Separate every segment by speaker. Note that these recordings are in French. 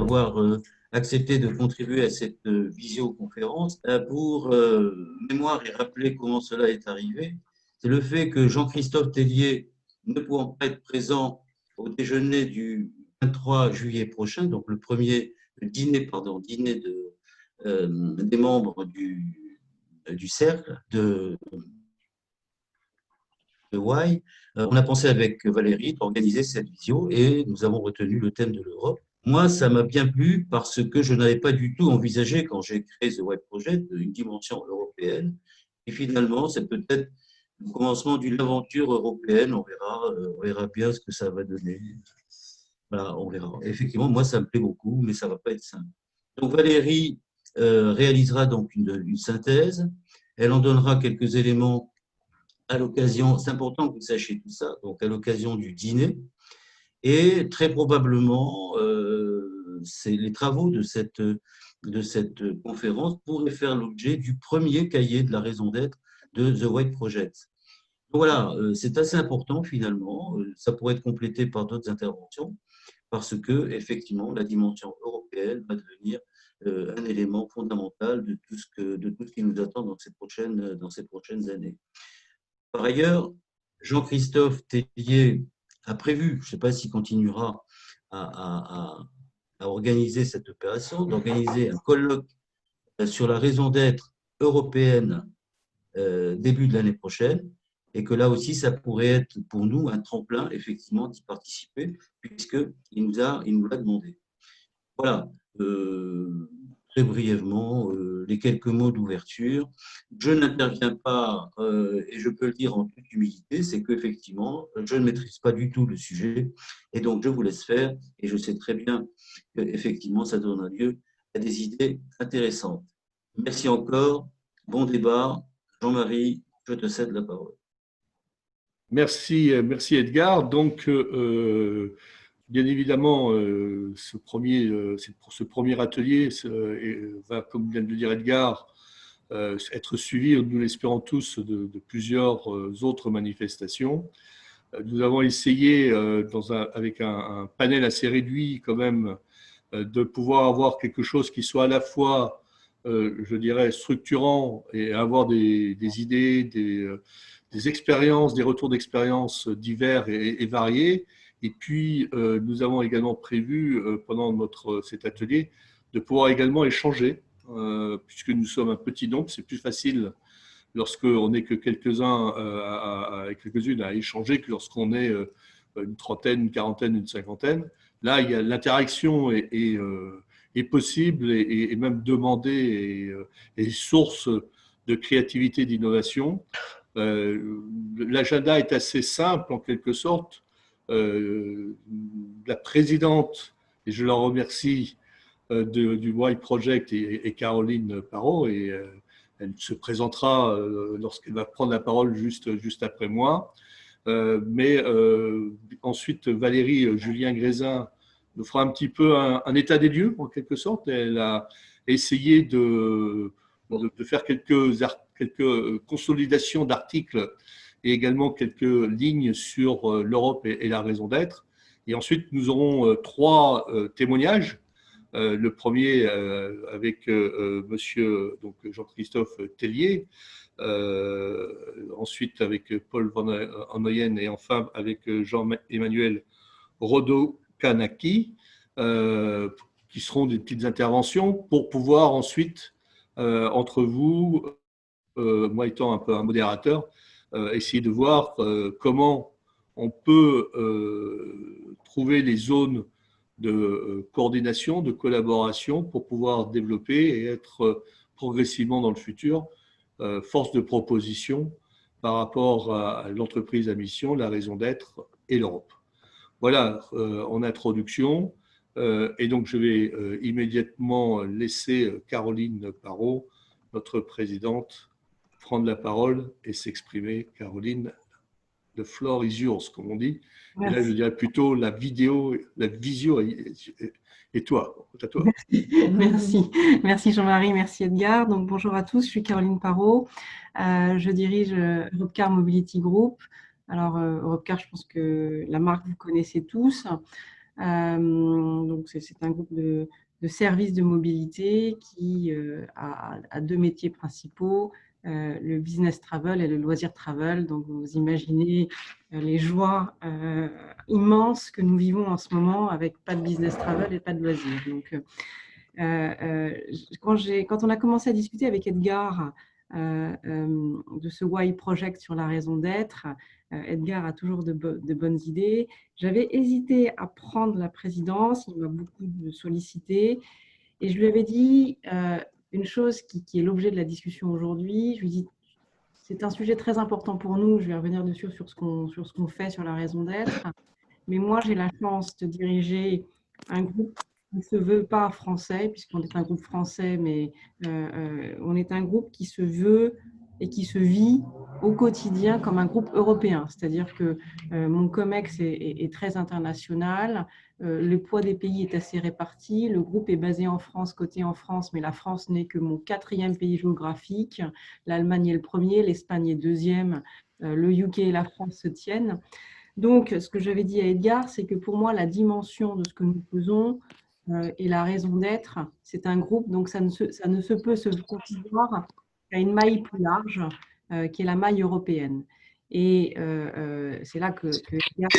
Speaker 1: d'avoir accepté de contribuer à cette visioconférence. Pour mémoire et rappeler comment cela est arrivé, c'est le fait que Jean-Christophe Tellier, ne pouvant pas être présent au déjeuner du 23 juillet prochain, donc le dîner des membres du cercle de Y, on a pensé avec Valérie d'organiser cette visio et nous avons retenu le thème de l'Europe. Moi, ça m'a bien plu parce que je n'avais pas du tout envisagé, quand j'ai créé The White Project, une dimension européenne. Et finalement, c'est peut-être le commencement d'une aventure européenne. On verra bien ce que ça va donner. Voilà, on verra. Effectivement, moi, ça me plaît beaucoup, mais ça ne va pas être simple. Donc, Valérie réalisera donc une synthèse. Elle en donnera quelques éléments à l'occasion, c'est important que vous sachiez tout ça, donc à l'occasion du dîner. Et très probablement, les travaux de cette conférence pourraient faire l'objet du premier cahier de la raison d'être de The White Project. Donc voilà, c'est assez important finalement. Ça pourrait être complété par d'autres interventions parce que effectivement, la dimension européenne va devenir un élément fondamental de tout ce qui nous attend dans ces prochaines années. Par ailleurs, Jean-Christophe Tellier a prévu, je ne sais pas s'il continuera à organiser cette opération, d'organiser un colloque sur la raison d'être européenne début de l'année prochaine, et que là aussi, ça pourrait être pour nous un tremplin, effectivement, d'y participer, puisqu'il nous l'a demandé. Voilà, très brièvement, les quelques mots d'ouverture. Je n'interviens pas, et je peux le dire en toute humilité, c'est qu'effectivement, je ne maîtrise pas du tout le sujet, et donc je vous laisse faire, et je sais très bien qu'effectivement, ça donnera lieu à des idées intéressantes. Merci encore, bon débat. Jean-Marie, je te cède la parole.
Speaker 2: Merci Edgar. Donc, bien évidemment, ce premier atelier va, comme vient de le dire Edgar, être suivi, nous l'espérons tous, de plusieurs autres manifestations. Nous avons essayé, avec un panel assez réduit quand même, de pouvoir avoir quelque chose qui soit à la fois, je dirais, structurant et avoir des idées, des expériences, des retours d'expérience divers et variés. Et puis, nous avons également prévu, pendant cet atelier, de pouvoir également échanger, puisque nous sommes un petit nombre. C'est plus facile lorsqu'on n'est que quelques-uns avec quelques-unes à échanger que lorsqu'on est une trentaine, une quarantaine, une cinquantaine. Là, l'interaction est possible et même demandée et source de créativité, d'innovation. L'agenda est assez simple en quelque sorte. La présidente, et je la remercie, du White Project est Caroline Parot, et elle se présentera lorsqu'elle va prendre la parole juste après moi. Mais ensuite, Valérie Julien Grézin nous fera un petit peu un état des lieux, en quelque sorte. Elle a essayé de faire quelques consolidations d'articles et également quelques lignes sur l'Europe et la raison d'être. Et ensuite, nous aurons trois témoignages. Le premier avec monsieur Jean-Christophe Tellier, ensuite avec Paul Van Anoyen et enfin avec Jean-Emmanuel Rodo-Kanaki, qui seront des petites interventions pour pouvoir ensuite, entre vous, moi étant un peu un modérateur, essayer de voir comment on peut trouver les zones de coordination, de collaboration pour pouvoir développer et être progressivement dans le futur force de proposition par rapport à l'entreprise à mission, la raison d'être et l'Europe. Voilà en introduction. Et donc, je vais immédiatement laisser Caroline Parot, notre présidente, prendre la parole et s'exprimer. Caroline, the floor is yours, comme on dit. Merci. Et là, je dirais plutôt la visio et toi, à toi.
Speaker 3: Merci Jean-Marie, merci Edgar. Donc, bonjour à tous, je suis Caroline Parot. Je dirige Europcar Mobility Group. Alors, Europcar, je pense que la marque, vous connaissez tous. Donc, c'est un groupe de services de mobilité qui a deux métiers principaux, le business travel et le loisir travel. Donc, vous imaginez les joies immenses que nous vivons en ce moment avec pas de business travel et pas de loisir. Donc, quand on a commencé à discuter avec Edgar de ce Why Project sur la raison d'être, Edgar a toujours de bonnes idées. J'avais hésité à prendre la présidence, il m'a beaucoup sollicité, et je lui avais dit une chose qui est l'objet de la discussion aujourd'hui. Je lui ai dit, c'est un sujet très important pour nous, je vais revenir dessus sur ce qu'on fait sur la raison d'être, mais moi j'ai la chance de diriger un groupe qui ne se veut pas français, puisqu'on est un groupe français, mais on est un groupe qui se veut et qui se vit au quotidien comme un groupe européen. C'est-à-dire que mon COMEX est très international, le poids des pays est assez réparti, le groupe est basé en France, coté en France, mais la France n'est que mon 4e pays géographique, l'Allemagne est le premier, l'Espagne est 2e, le UK et la France se tiennent. Donc, ce que j'avais dit à Edgar, c'est que pour moi, la dimension de ce que nous faisons et la raison d'être, c'est un groupe, donc ça ne se peut se concevoir qu'à une maille plus large, qui est la maille européenne. Et c'est là que Edgar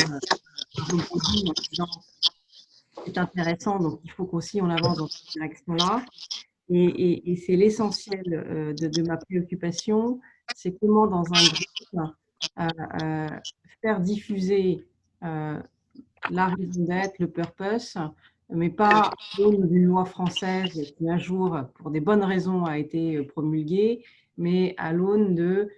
Speaker 3: rebondit en disant, c'est intéressant, donc il faut qu'aussi on avance dans cette direction-là. Et c'est l'essentiel de ma préoccupation, c'est comment dans un groupe faire diffuser la raison d'être, le purpose, mais pas à l'aune d'une loi française qui un jour, pour des bonnes raisons, a été promulguée, mais à l'aune de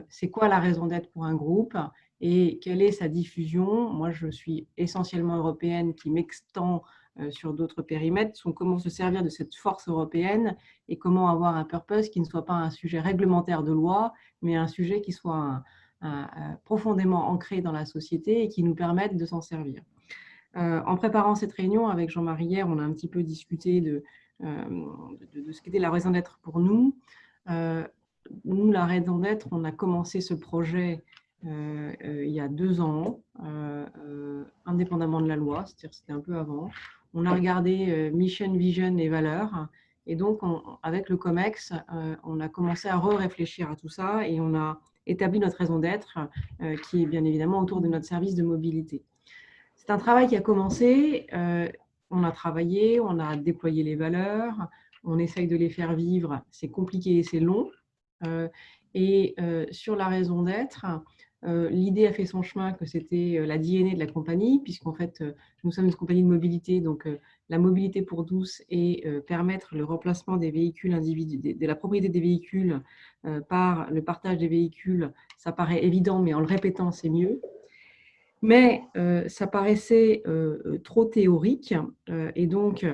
Speaker 3: c'est quoi la raison d'être pour un groupe et quelle est sa diffusion. Moi, je suis essentiellement européenne qui m'extend sur d'autres périmètres, sont comment se servir de cette force européenne et comment avoir un purpose qui ne soit pas un sujet réglementaire de loi, mais un sujet qui soit profondément ancré dans la société et qui nous permette de s'en servir. En préparant cette réunion avec Jean-Marie hier, on a un petit peu discuté de ce qu'était la raison d'être pour nous. Nous, la raison d'être, on a commencé ce projet il y a 2 ans, indépendamment de la loi, c'est-à-dire c'était un peu avant. On a regardé mission, vision et valeurs. Et donc, avec le COMEX, on a commencé à réfléchir à tout ça et on a établi notre raison d'être, qui est bien évidemment autour de notre service de mobilité. C'est un travail qui a commencé, on a travaillé, on a déployé les valeurs, on essaye de les faire vivre, c'est compliqué et c'est long. Et sur la raison d'être, l'idée a fait son chemin que c'était la DNA de la compagnie, puisqu'en fait, nous sommes une compagnie de mobilité, donc la mobilité pour tous et permettre le remplacement des véhicules individuels, de la propriété des véhicules par le partage des véhicules, ça paraît évident, mais en le répétant, c'est mieux. Mais ça paraissait trop théorique et donc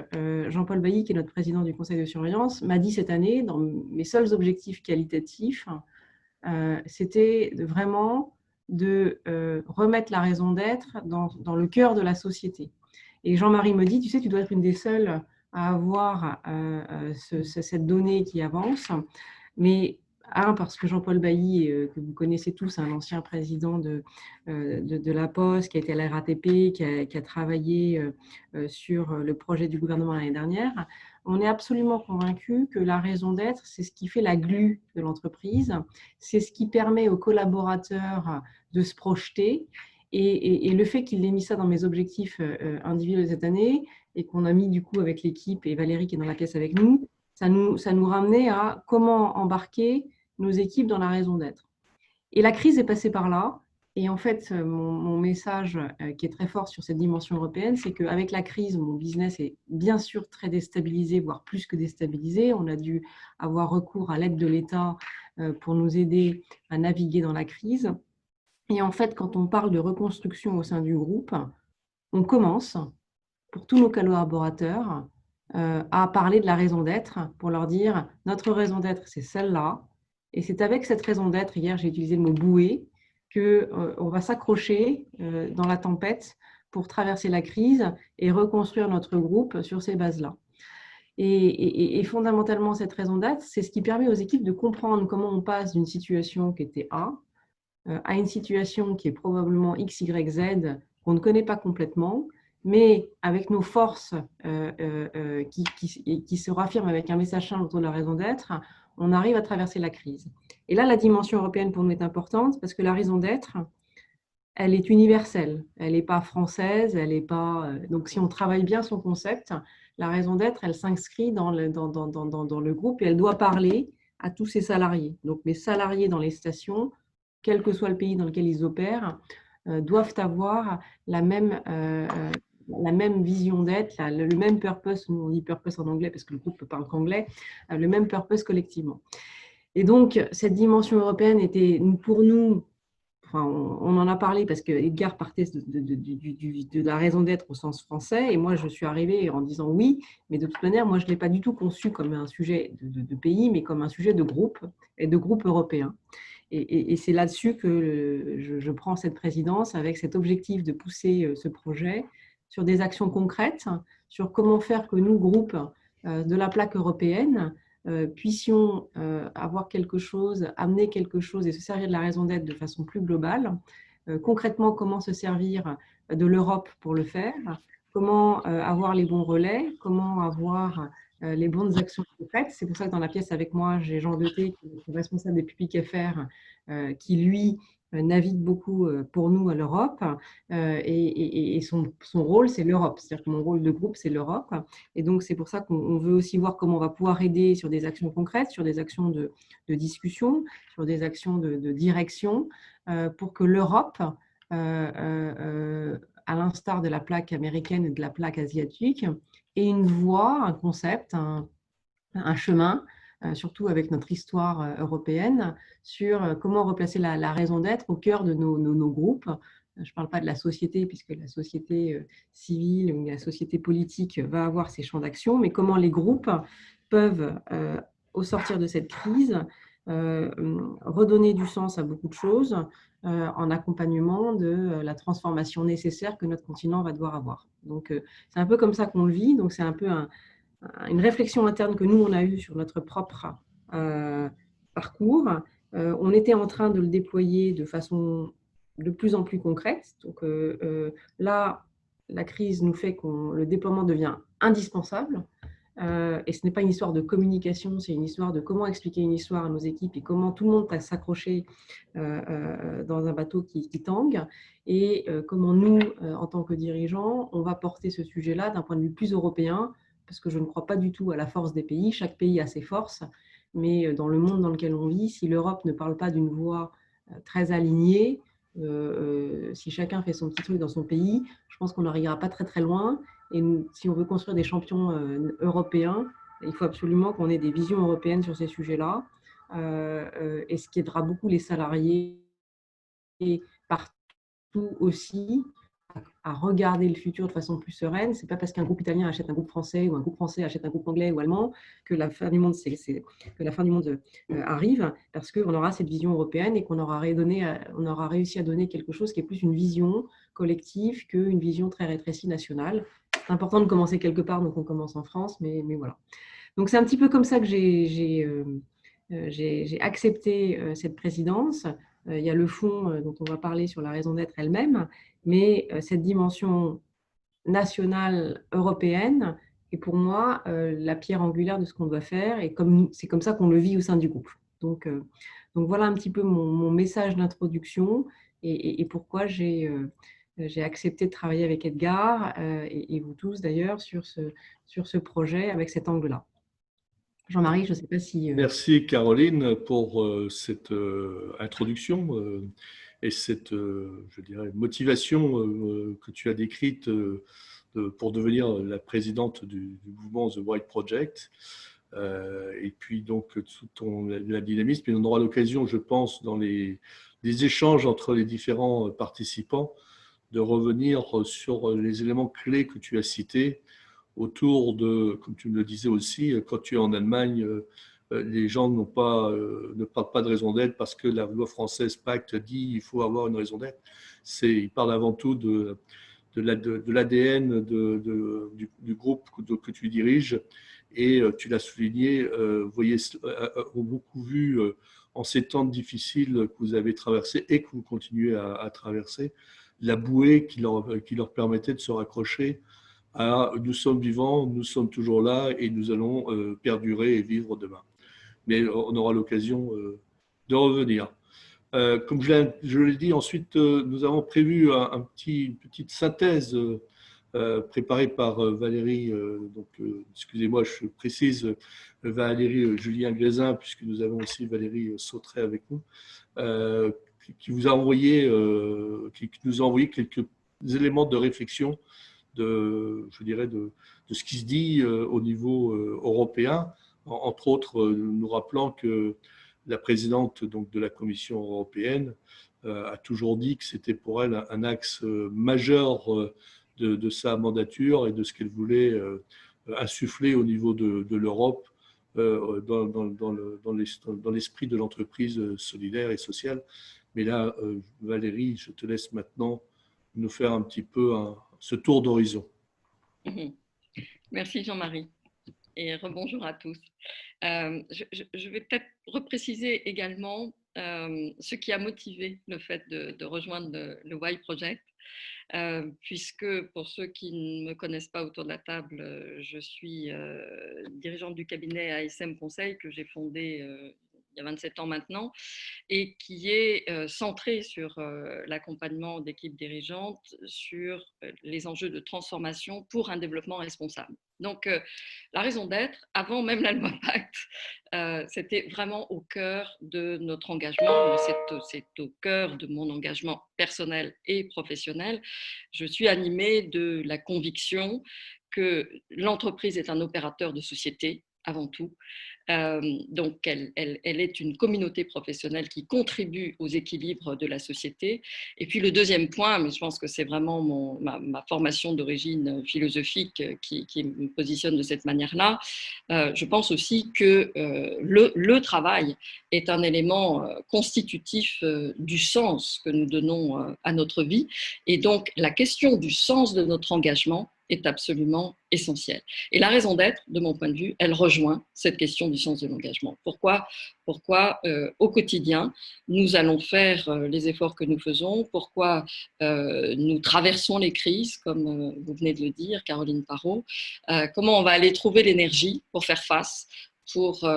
Speaker 3: Jean-Paul Bailly, qui est notre président du conseil de surveillance, m'a dit cette année, dans mes seuls objectifs qualitatifs, c'était vraiment de remettre la raison d'être dans le cœur de la société. Et Jean-Marie me dit, tu sais, tu dois être une des seules à avoir cette donnée qui avance, mais parce que Jean-Paul Bailly, que vous connaissez tous, un ancien président de la Poste, qui a été à la RATP, qui a travaillé sur le projet du gouvernement l'année dernière, on est absolument convaincu que la raison d'être, c'est ce qui fait la glu de l'entreprise, c'est ce qui permet aux collaborateurs de se projeter. Et le fait qu'il ait mis ça dans mes objectifs individuels de cette année, et qu'on a mis du coup avec l'équipe, et Valérie qui est dans la pièce avec nous, ça nous ramenait à comment embarquer nos équipes dans la raison d'être. Et la crise est passée par là. Et en fait, mon message qui est très fort sur cette dimension européenne, c'est qu'avec la crise, mon business est bien sûr très déstabilisé, voire plus que déstabilisé. On a dû avoir recours à l'aide de l'État pour nous aider à naviguer dans la crise. Et en fait, quand on parle de reconstruction au sein du groupe, on commence, pour tous nos collaborateurs, à parler de la raison d'être, pour leur dire « notre raison d'être, c'est celle-là ». Et c'est avec cette raison d'être, hier j'ai utilisé le mot « bouée », qu'on va s'accrocher dans la tempête pour traverser la crise et reconstruire notre groupe sur ces bases-là. Et fondamentalement, cette raison d'être, c'est ce qui permet aux équipes de comprendre comment on passe d'une situation qui était A à une situation qui est probablement X, Y, Z, qu'on ne connaît pas complètement, mais avec nos forces qui se raffirment avec un message simple autour de la raison d'être, on arrive à traverser la crise. Et là, la dimension européenne pour nous est importante parce que la raison d'être, elle est universelle. Elle n'est pas française, elle n'est pas… Donc, si on travaille bien son concept, la raison d'être, elle s'inscrit dans le groupe et elle doit parler à tous ses salariés. Donc, les salariés dans les stations, quel que soit le pays dans lequel ils opèrent, doivent avoir la même vision d'être, le même purpose, nous on dit purpose en anglais parce que le groupe ne parle qu'anglais, le même purpose collectivement. Et donc, cette dimension européenne était pour nous, enfin, on en a parlé parce que Edgar partait de la raison d'être au sens français et moi je suis arrivée en disant oui, mais de toute manière, moi je ne l'ai pas du tout conçu comme un sujet de pays, mais comme un sujet de groupe et de groupe européen. Et c'est là-dessus que je prends cette présidence avec cet objectif de pousser ce projet sur des actions concrètes, sur comment faire que nous, groupes de la plaque européenne, puissions avoir quelque chose, amener quelque chose et se servir de la raison d'être de façon plus globale. Concrètement, comment se servir de l'Europe pour le faire, comment avoir les bons relais, comment avoir les bonnes actions concrètes. C'est pour ça que dans la pièce avec moi, j'ai Jean Deté, qui est responsable des publics FR, qui lui navigue beaucoup pour nous à l'Europe. Et son rôle, c'est l'Europe. C'est-à-dire que mon rôle de groupe, c'est l'Europe. Et donc, c'est pour ça qu'on veut aussi voir comment on va pouvoir aider sur des actions concrètes, sur des actions de discussion, sur des actions de direction, pour que l'Europe, à l'instar de la plaque américaine et de la plaque asiatique, ait une voie, un concept, un chemin, surtout avec notre histoire européenne, sur comment replacer la raison d'être au cœur de nos groupes. Je ne parle pas de la société, puisque la société civile ou la société politique va avoir ses champs d'action, mais comment les groupes peuvent, au sortir de cette crise, redonner du sens à beaucoup de choses en accompagnement de la transformation nécessaire que notre continent va devoir avoir. Donc, c'est un peu comme ça qu'on le vit. Donc, c'est un peu une réflexion interne que nous, on a eue sur notre propre parcours. On était en train de le déployer de façon de plus en plus concrète. Donc là, la crise nous fait que le déploiement devient indispensable. Et ce n'est pas une histoire de communication, c'est une histoire de comment expliquer une histoire à nos équipes et comment tout le monde va s'accrocher dans un bateau qui tangue et comment nous, en tant que dirigeants, on va porter ce sujet-là d'un point de vue plus européen, parce que je ne crois pas du tout à la force des pays. Chaque pays a ses forces, mais dans le monde dans lequel on vit, si l'Europe ne parle pas d'une voix très alignée, si chacun fait son petit truc dans son pays, je pense qu'on n'arrivera pas très très loin. Et si on veut construire des champions européens, il faut absolument qu'on ait des visions européennes sur ces sujets-là, et ce qui aidera beaucoup les salariés partout aussi à regarder le futur de façon plus sereine. Ce n'est pas parce qu'un groupe italien achète un groupe français ou un groupe français achète un groupe anglais ou allemand que la fin du monde, arrive, parce qu'on aura cette vision européenne et qu'on aura réussi à donner quelque chose qui est plus une vision collective qu'une vision très rétrécie nationale. C'est important de commencer quelque part, donc on commence en France, mais voilà. Donc c'est un petit peu comme ça que j'ai accepté cette présidence. Il y a le fond dont on va parler sur la raison d'être elle-même, mais cette dimension nationale européenne est pour moi la pierre angulaire de ce qu'on doit faire, et c'est comme ça qu'on le vit au sein du groupe. Donc voilà un petit peu mon message d'introduction et pourquoi j'ai accepté de travailler avec Edgar et vous tous d'ailleurs sur ce projet avec cet angle-là. Jean-Marie, je ne sais pas si…
Speaker 2: Merci Caroline pour cette introduction et cette, je dirais, motivation que tu as décrite pour devenir la présidente du mouvement The White Project. Et puis donc tout la dynamisme. Et on aura l'occasion, je pense, dans les échanges entre les différents participants, de revenir sur les éléments clés que tu as cités autour de, comme tu me le disais aussi, quand tu es en Allemagne, les gens ne parlent pas de raison d'être parce que la loi française Pacte dit qu'il faut avoir une raison d'être. Ils parlent avant tout de l'ADN du groupe que tu diriges. Et tu l'as souligné, vous voyez, ont beaucoup vu en ces temps difficiles que vous avez traversés et que vous continuez à traverser, la bouée qui leur permettait de se raccrocher à « nous sommes vivants, nous sommes toujours là et nous allons perdurer et vivre demain ». Mais on aura l'occasion de revenir. Comme je l'ai dit, ensuite, nous avons prévu une petite synthèse préparée par Valérie, excusez-moi, je précise, Valérie Julien Grézin, puisque nous avons aussi Valérie Sautré avec nous, qui nous a envoyé quelques éléments de réflexion, je dirais, de ce qui se dit au niveau européen, entre autres, nous rappelant que la présidente donc, de la Commission européenne a toujours dit que c'était pour elle un axe majeur de sa mandature et de ce qu'elle voulait insuffler au niveau de l'Europe dans l'esprit de l'entreprise solidaire et sociale. Mais là, Valérie, je te laisse maintenant nous faire un petit peu ce tour d'horizon.
Speaker 4: Merci Jean-Marie et rebonjour à tous. Je vais peut-être repréciser également ce qui a motivé le fait de rejoindre le Y Project, puisque pour ceux qui ne me connaissent pas autour de la table, je suis dirigeante du cabinet ASM Conseil que j'ai fondé il y a 27 ans maintenant, et qui est centré sur l'accompagnement d'équipes dirigeantes, sur les enjeux de transformation pour un développement responsable. Donc, la raison d'être, avant même la loi Pacte, c'était vraiment au cœur de notre engagement, c'est au cœur de mon engagement personnel et professionnel. Je suis animée de la conviction que l'entreprise est un opérateur de société, avant tout. Donc, elle est une communauté professionnelle qui contribue aux équilibres de la société. Et puis, le deuxième point, mais je pense que c'est vraiment ma formation d'origine philosophique qui me positionne de cette manière-là, je pense aussi que le travail est un élément constitutif du sens que nous donnons à notre vie. Et donc, la question du sens de notre engagement est absolument essentielle. Et la raison d'être, de mon point de vue, elle rejoint cette question du sens de l'engagement. Pourquoi au quotidien, nous allons faire les efforts que nous faisons, pourquoi nous traversons les crises, comme vous venez de le dire, Caroline Parot, comment on va aller trouver l'énergie pour faire face, pour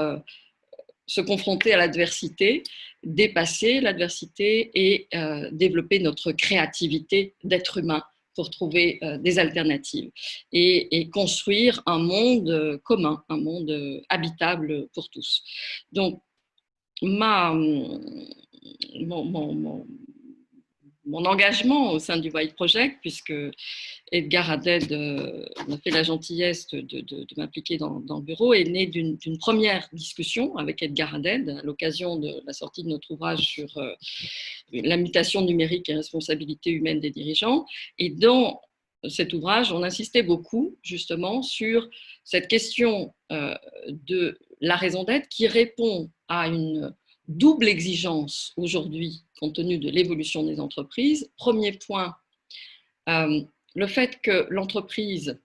Speaker 4: se confronter à l'adversité, dépasser l'adversité et développer notre créativité d'être humain pour trouver des alternatives et construire un monde commun, un monde habitable pour tous. Donc, mon engagement au sein du White Project, puisque Edgar Haddad m'a fait la gentillesse de m'impliquer dans le bureau, est né d'une première discussion avec Edgar Haddad à l'occasion de la sortie de notre ouvrage sur la mutation numérique et responsabilité humaine des dirigeants. Et dans cet ouvrage, on insistait beaucoup justement sur cette question de la raison d'être qui répond à une double exigence aujourd'hui compte tenu de l'évolution des entreprises. Premier point, le fait que l'entreprise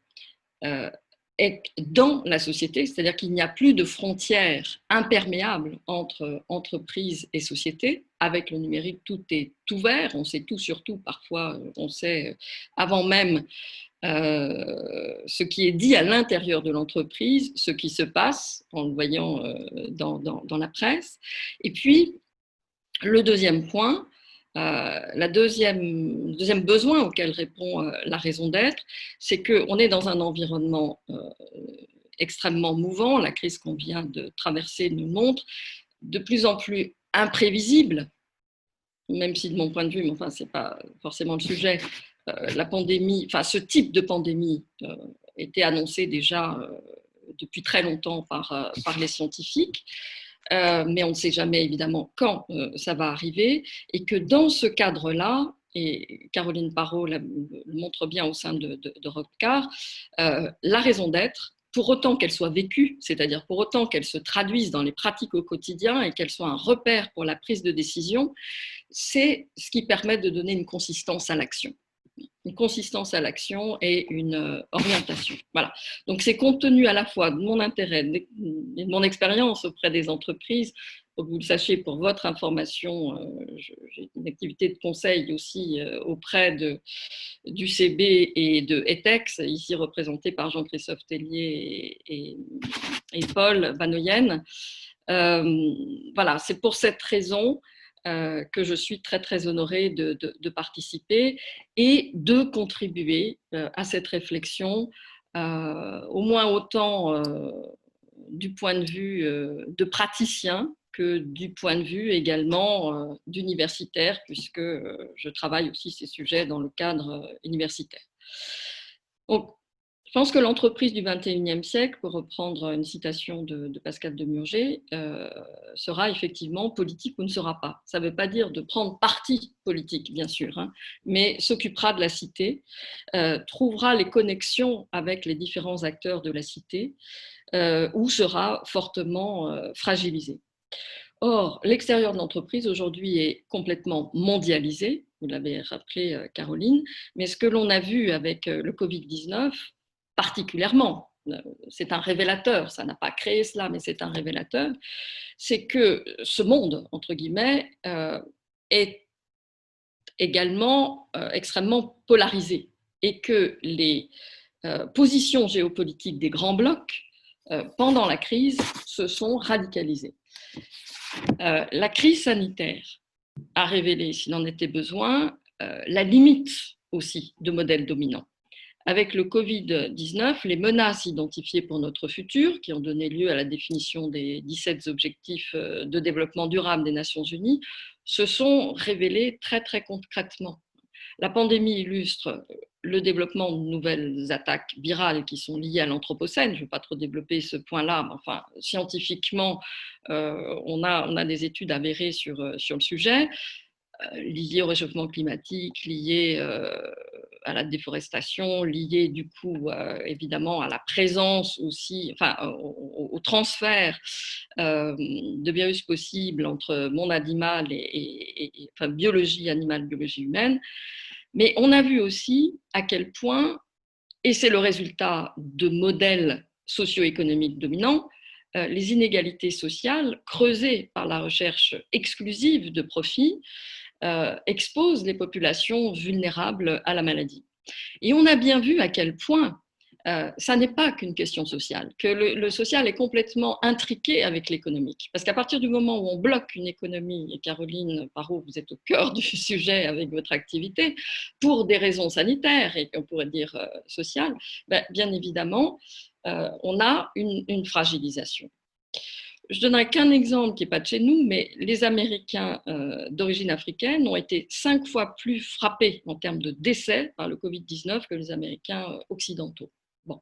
Speaker 4: est dans la société, c'est-à-dire qu'il n'y a plus de frontières imperméables entre entreprise et société. Avec le numérique, tout est ouvert, on sait tout sur tout, parfois on sait avant même ce qui est dit à l'intérieur de l'entreprise, ce qui se passe en le voyant dans la presse. Et puis, le deuxième point, le deuxième besoin auquel répond la raison d'être, c'est qu'on est dans un environnement extrêmement mouvant. La crise qu'on vient de traverser nous montre, de plus en plus imprévisible, même si de mon point de vue, mais enfin, ce n'est pas forcément le sujet, la pandémie, enfin, ce type de pandémie était annoncé déjà depuis très longtemps par les scientifiques. Mais on ne sait jamais évidemment quand ça va arriver, et que dans ce cadre-là, et Caroline Parot le montre bien au sein de Robcar, la raison d'être, pour autant qu'elle soit vécue, c'est-à-dire pour autant qu'elle se traduise dans les pratiques au quotidien et qu'elle soit un repère pour la prise de décision, c'est ce qui permet de donner une consistance à l'action. Une consistance à l'action et une orientation. Voilà. Donc, c'est compte tenu à la fois de mon intérêt et de mon expérience auprès des entreprises, Pour que vous le sachiez, pour votre information, j'ai une activité de conseil aussi auprès du CB et de ETEX, ici représenté par Jean-Christophe Tellier et Paul Banoyen. Voilà, c'est pour cette raison que je suis très, très honorée de participer et de contribuer à cette réflexion, au moins autant du point de vue de praticien que du point de vue également d'universitaire, puisque je travaille aussi ces sujets dans le cadre universitaire. Donc, je pense que l'entreprise du XXIe siècle, pour reprendre une citation de Pascal Demurger, sera effectivement politique ou ne sera pas. Ça ne veut pas dire de prendre parti politique, bien sûr, hein, mais s'occupera de la cité, trouvera les connexions avec les différents acteurs de la cité, ou sera fortement fragilisé. Or, l'extérieur de l'entreprise aujourd'hui est complètement mondialisé, vous l'avez rappelé Caroline, mais ce que l'on a vu avec le Covid-19, particulièrement, c'est un révélateur, ça n'a pas créé cela, mais c'est un révélateur, c'est que ce monde, entre guillemets, est également extrêmement polarisé et que les positions géopolitiques des grands blocs pendant la crise se sont radicalisées. La crise sanitaire a révélé, s'il en était besoin, la limite aussi de modèles dominants. Avec le Covid-19, les menaces identifiées pour notre futur, qui ont donné lieu à la définition des 17 objectifs de développement durable des Nations Unies, se sont révélées très, très concrètement. La pandémie illustre le développement de nouvelles attaques virales qui sont liées à l'anthropocène. Je ne vais pas trop développer ce point-là, mais enfin, scientifiquement, on a des études avérées sur le sujet, liées au réchauffement climatique, liées à la déforestation, liées du coup évidemment à la présence aussi, enfin au transfert de virus possibles entre monde animal et enfin, biologie animale, biologie humaine. Mais on a vu aussi à quel point, et c'est le résultat de modèles socio-économiques dominants, les inégalités sociales creusées par la recherche exclusive de profit exposent les populations vulnérables à la maladie. Et on a bien vu à quel point ça n'est pas qu'une question sociale, que le social est complètement intriqué avec l'économique. Parce qu'à partir du moment où on bloque une économie, et Caroline Parot, vous êtes au cœur du sujet avec votre activité, pour des raisons sanitaires et on pourrait dire sociales, ben, bien évidemment, on a une fragilisation. Je donnerai qu'un exemple qui n'est pas de chez nous, mais les Américains d'origine africaine ont été 5 fois plus frappés en termes de décès par le Covid-19 que les Américains occidentaux. Bon.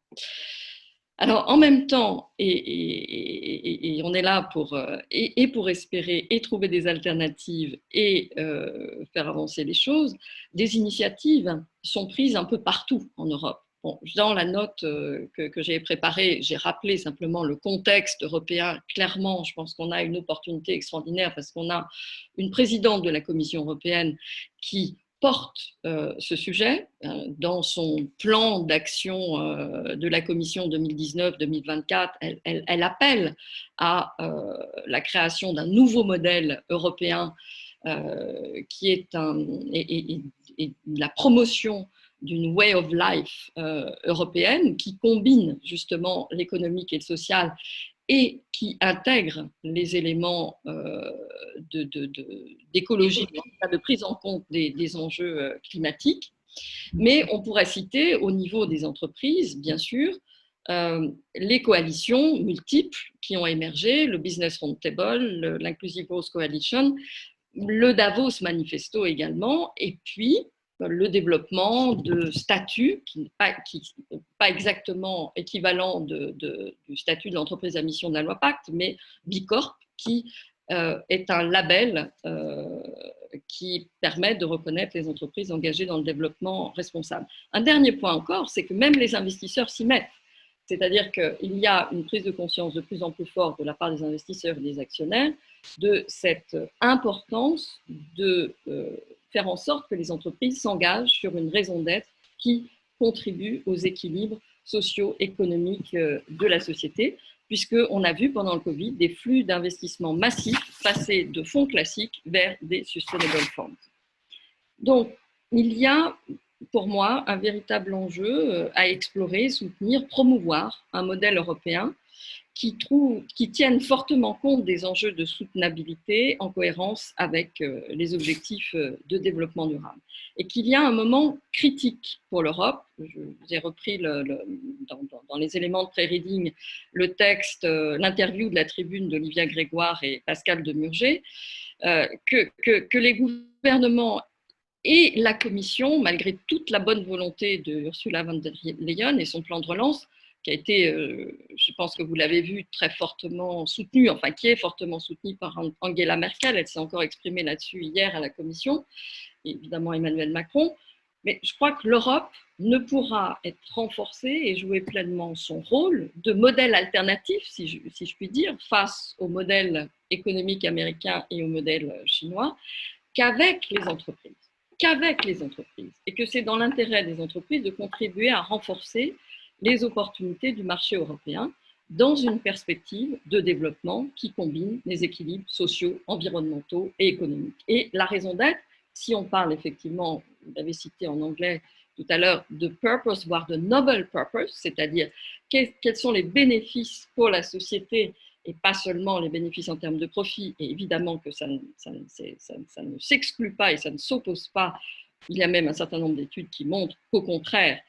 Speaker 4: Alors, en même temps, et on est là pour espérer et trouver des alternatives et faire avancer les choses, des initiatives sont prises un peu partout en Europe. Bon, dans la note que j'ai préparée, j'ai rappelé simplement le contexte européen. Clairement, je pense qu'on a une opportunité extraordinaire parce qu'on a une présidente de la Commission européenne qui porte ce sujet dans son plan d'action de la Commission 2019-2024. Elle appelle à la création d'un nouveau modèle européen qui est la promotion d'une way of life européenne qui combine justement l'économique et le social et qui intègre les éléments d'écologie, de prise en compte des enjeux climatiques. Mais on pourrait citer au niveau des entreprises, bien sûr, les coalitions multiples qui ont émergé, le Business Roundtable, l'Inclusive Growth Coalition, le Davos Manifesto également, et puis le développement de statuts qui n'est pas exactement équivalent du statut de l'entreprise à mission de la loi Pacte, mais Bicorp, qui est un label qui permet de reconnaître les entreprises engagées dans le développement responsable. Un dernier point encore, c'est que même les investisseurs s'y mettent. C'est-à-dire qu'il y a une prise de conscience de plus en plus forte de la part des investisseurs et des actionnaires de cette importance de faire en sorte que les entreprises s'engagent sur une raison d'être qui contribue aux équilibres socio-économiques de la société, puisqu'on a vu pendant le Covid des flux d'investissement massifs passer de fonds classiques vers des Sustainable Funds. Donc, il y a pour moi un véritable enjeu à explorer, soutenir, promouvoir un modèle européen qui tienne fortement compte des enjeux de soutenabilité en cohérence avec les objectifs de développement durable. Et qu'il y a un moment critique pour l'Europe. J'ai repris dans les éléments de pré-reading le texte, l'interview de la tribune d'Olivia Grégoire et Pascal Demurger, que les gouvernements et la Commission, malgré toute la bonne volonté de Ursula von der Leyen et son plan de relance, qui a été, je pense que vous l'avez vu, très fortement soutenu, enfin qui est fortement soutenu par Angela Merkel, elle s'est encore exprimée là-dessus hier à la Commission, et évidemment Emmanuel Macron, mais je crois que l'Europe ne pourra être renforcée et jouer pleinement son rôle de modèle alternatif, si je puis dire, face au modèle économique américain et au modèle chinois, qu'avec les entreprises. Et que c'est dans l'intérêt des entreprises de contribuer à renforcer les opportunités du marché européen dans une perspective de développement qui combine les équilibres sociaux, environnementaux et économiques. Et la raison d'être, si on parle effectivement, vous l'avez cité en anglais tout à l'heure, de purpose, voire de noble purpose, c'est-à-dire quels sont les bénéfices pour la société et pas seulement les bénéfices en termes de profit, et évidemment que ça ne s'exclut pas et ça ne s'oppose pas. Il y a même un certain nombre d'études qui montrent qu'au contraire,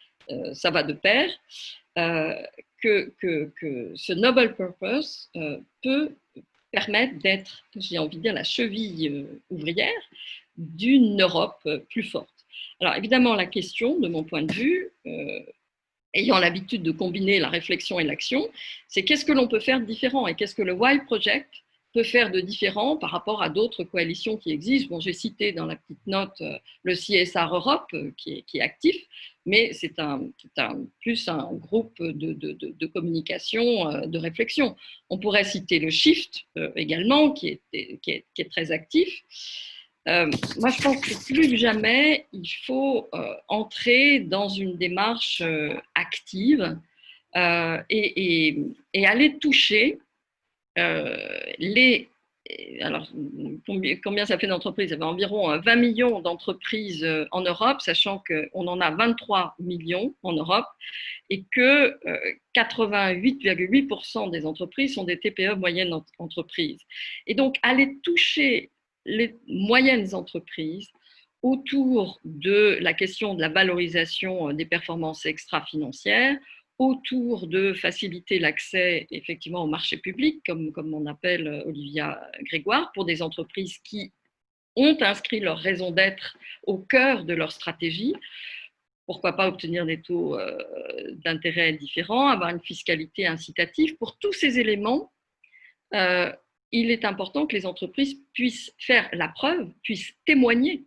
Speaker 4: ça va de pair, que ce noble purpose peut permettre d'être, j'ai envie de dire, la cheville ouvrière d'une Europe plus forte. Alors évidemment, la question, de mon point de vue, ayant l'habitude de combiner la réflexion et l'action, c'est qu'est-ce que l'on peut faire de différent et qu'est-ce que le Y Project peut faire de différent par rapport à d'autres coalitions qui existent. Bon, j'ai cité dans la petite note le CSR Europe qui est actif, mais c'est plus un groupe de communication, de réflexion. On pourrait citer le Shift également, qui est très actif. Moi, je pense que plus que jamais, il faut entrer dans une démarche active et aller toucher alors, combien ça fait d'entreprises? Il y avait environ 20 millions d'entreprises en Europe, sachant qu'on en a 23 millions en Europe et que 88,8% des entreprises sont des TPE moyennes entreprises. Et donc, aller toucher les moyennes entreprises autour de la question de la valorisation des performances extra-financières, autour de faciliter l'accès effectivement au marché public, comme on appelle Olivia Grégoire, pour des entreprises qui ont inscrit leur raison d'être au cœur de leur stratégie. Pourquoi pas obtenir des taux d'intérêt différents, avoir une fiscalité incitative. Pour tous ces éléments, il est important que les entreprises puissent faire la preuve, puissent témoigner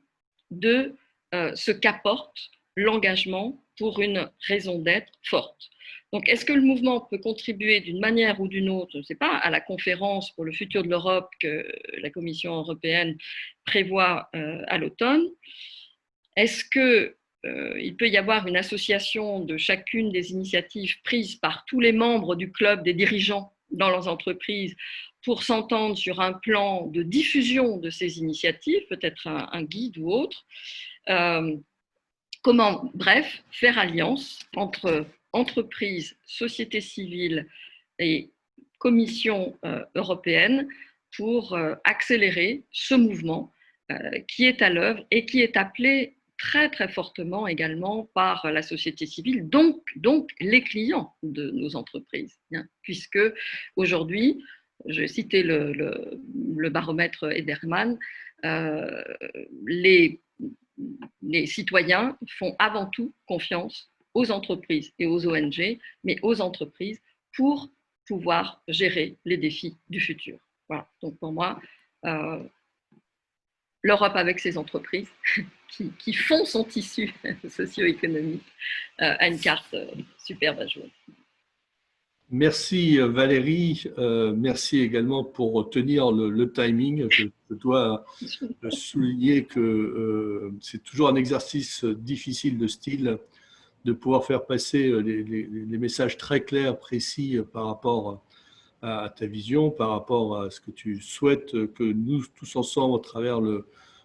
Speaker 4: de ce qu'apporte l'engagement pour une raison d'être forte. Donc, est-ce que le mouvement peut contribuer d'une manière ou d'une autre, je ne sais pas, à la conférence pour le futur de l'Europe que la Commission européenne prévoit à l'automne? Est-ce qu'il peut y avoir une association de chacune des initiatives prises par tous les membres du club des dirigeants dans leurs entreprises pour s'entendre sur un plan de diffusion de ces initiatives, peut-être un guide ou autre? Comment, bref, faire alliance entre entreprises, société civile et Commission européenne pour accélérer ce mouvement qui est à l'œuvre et qui est appelé très très fortement également par la société civile, donc les clients de nos entreprises, puisque aujourd'hui, je vais citer le baromètre Ederman, les citoyens font avant tout confiance aux entreprises et aux ONG, mais aux entreprises pour pouvoir gérer les défis du futur. Voilà. Donc pour moi, l'Europe avec ses entreprises qui font son tissu socio-économique a une carte superbe à jouer.
Speaker 2: Merci Valérie, merci également pour tenir le timing. Je dois souligner que c'est toujours un exercice difficile de style de pouvoir faire passer les messages très clairs, précis par rapport à ta vision, par rapport à ce que tu souhaites que nous, tous ensemble, à travers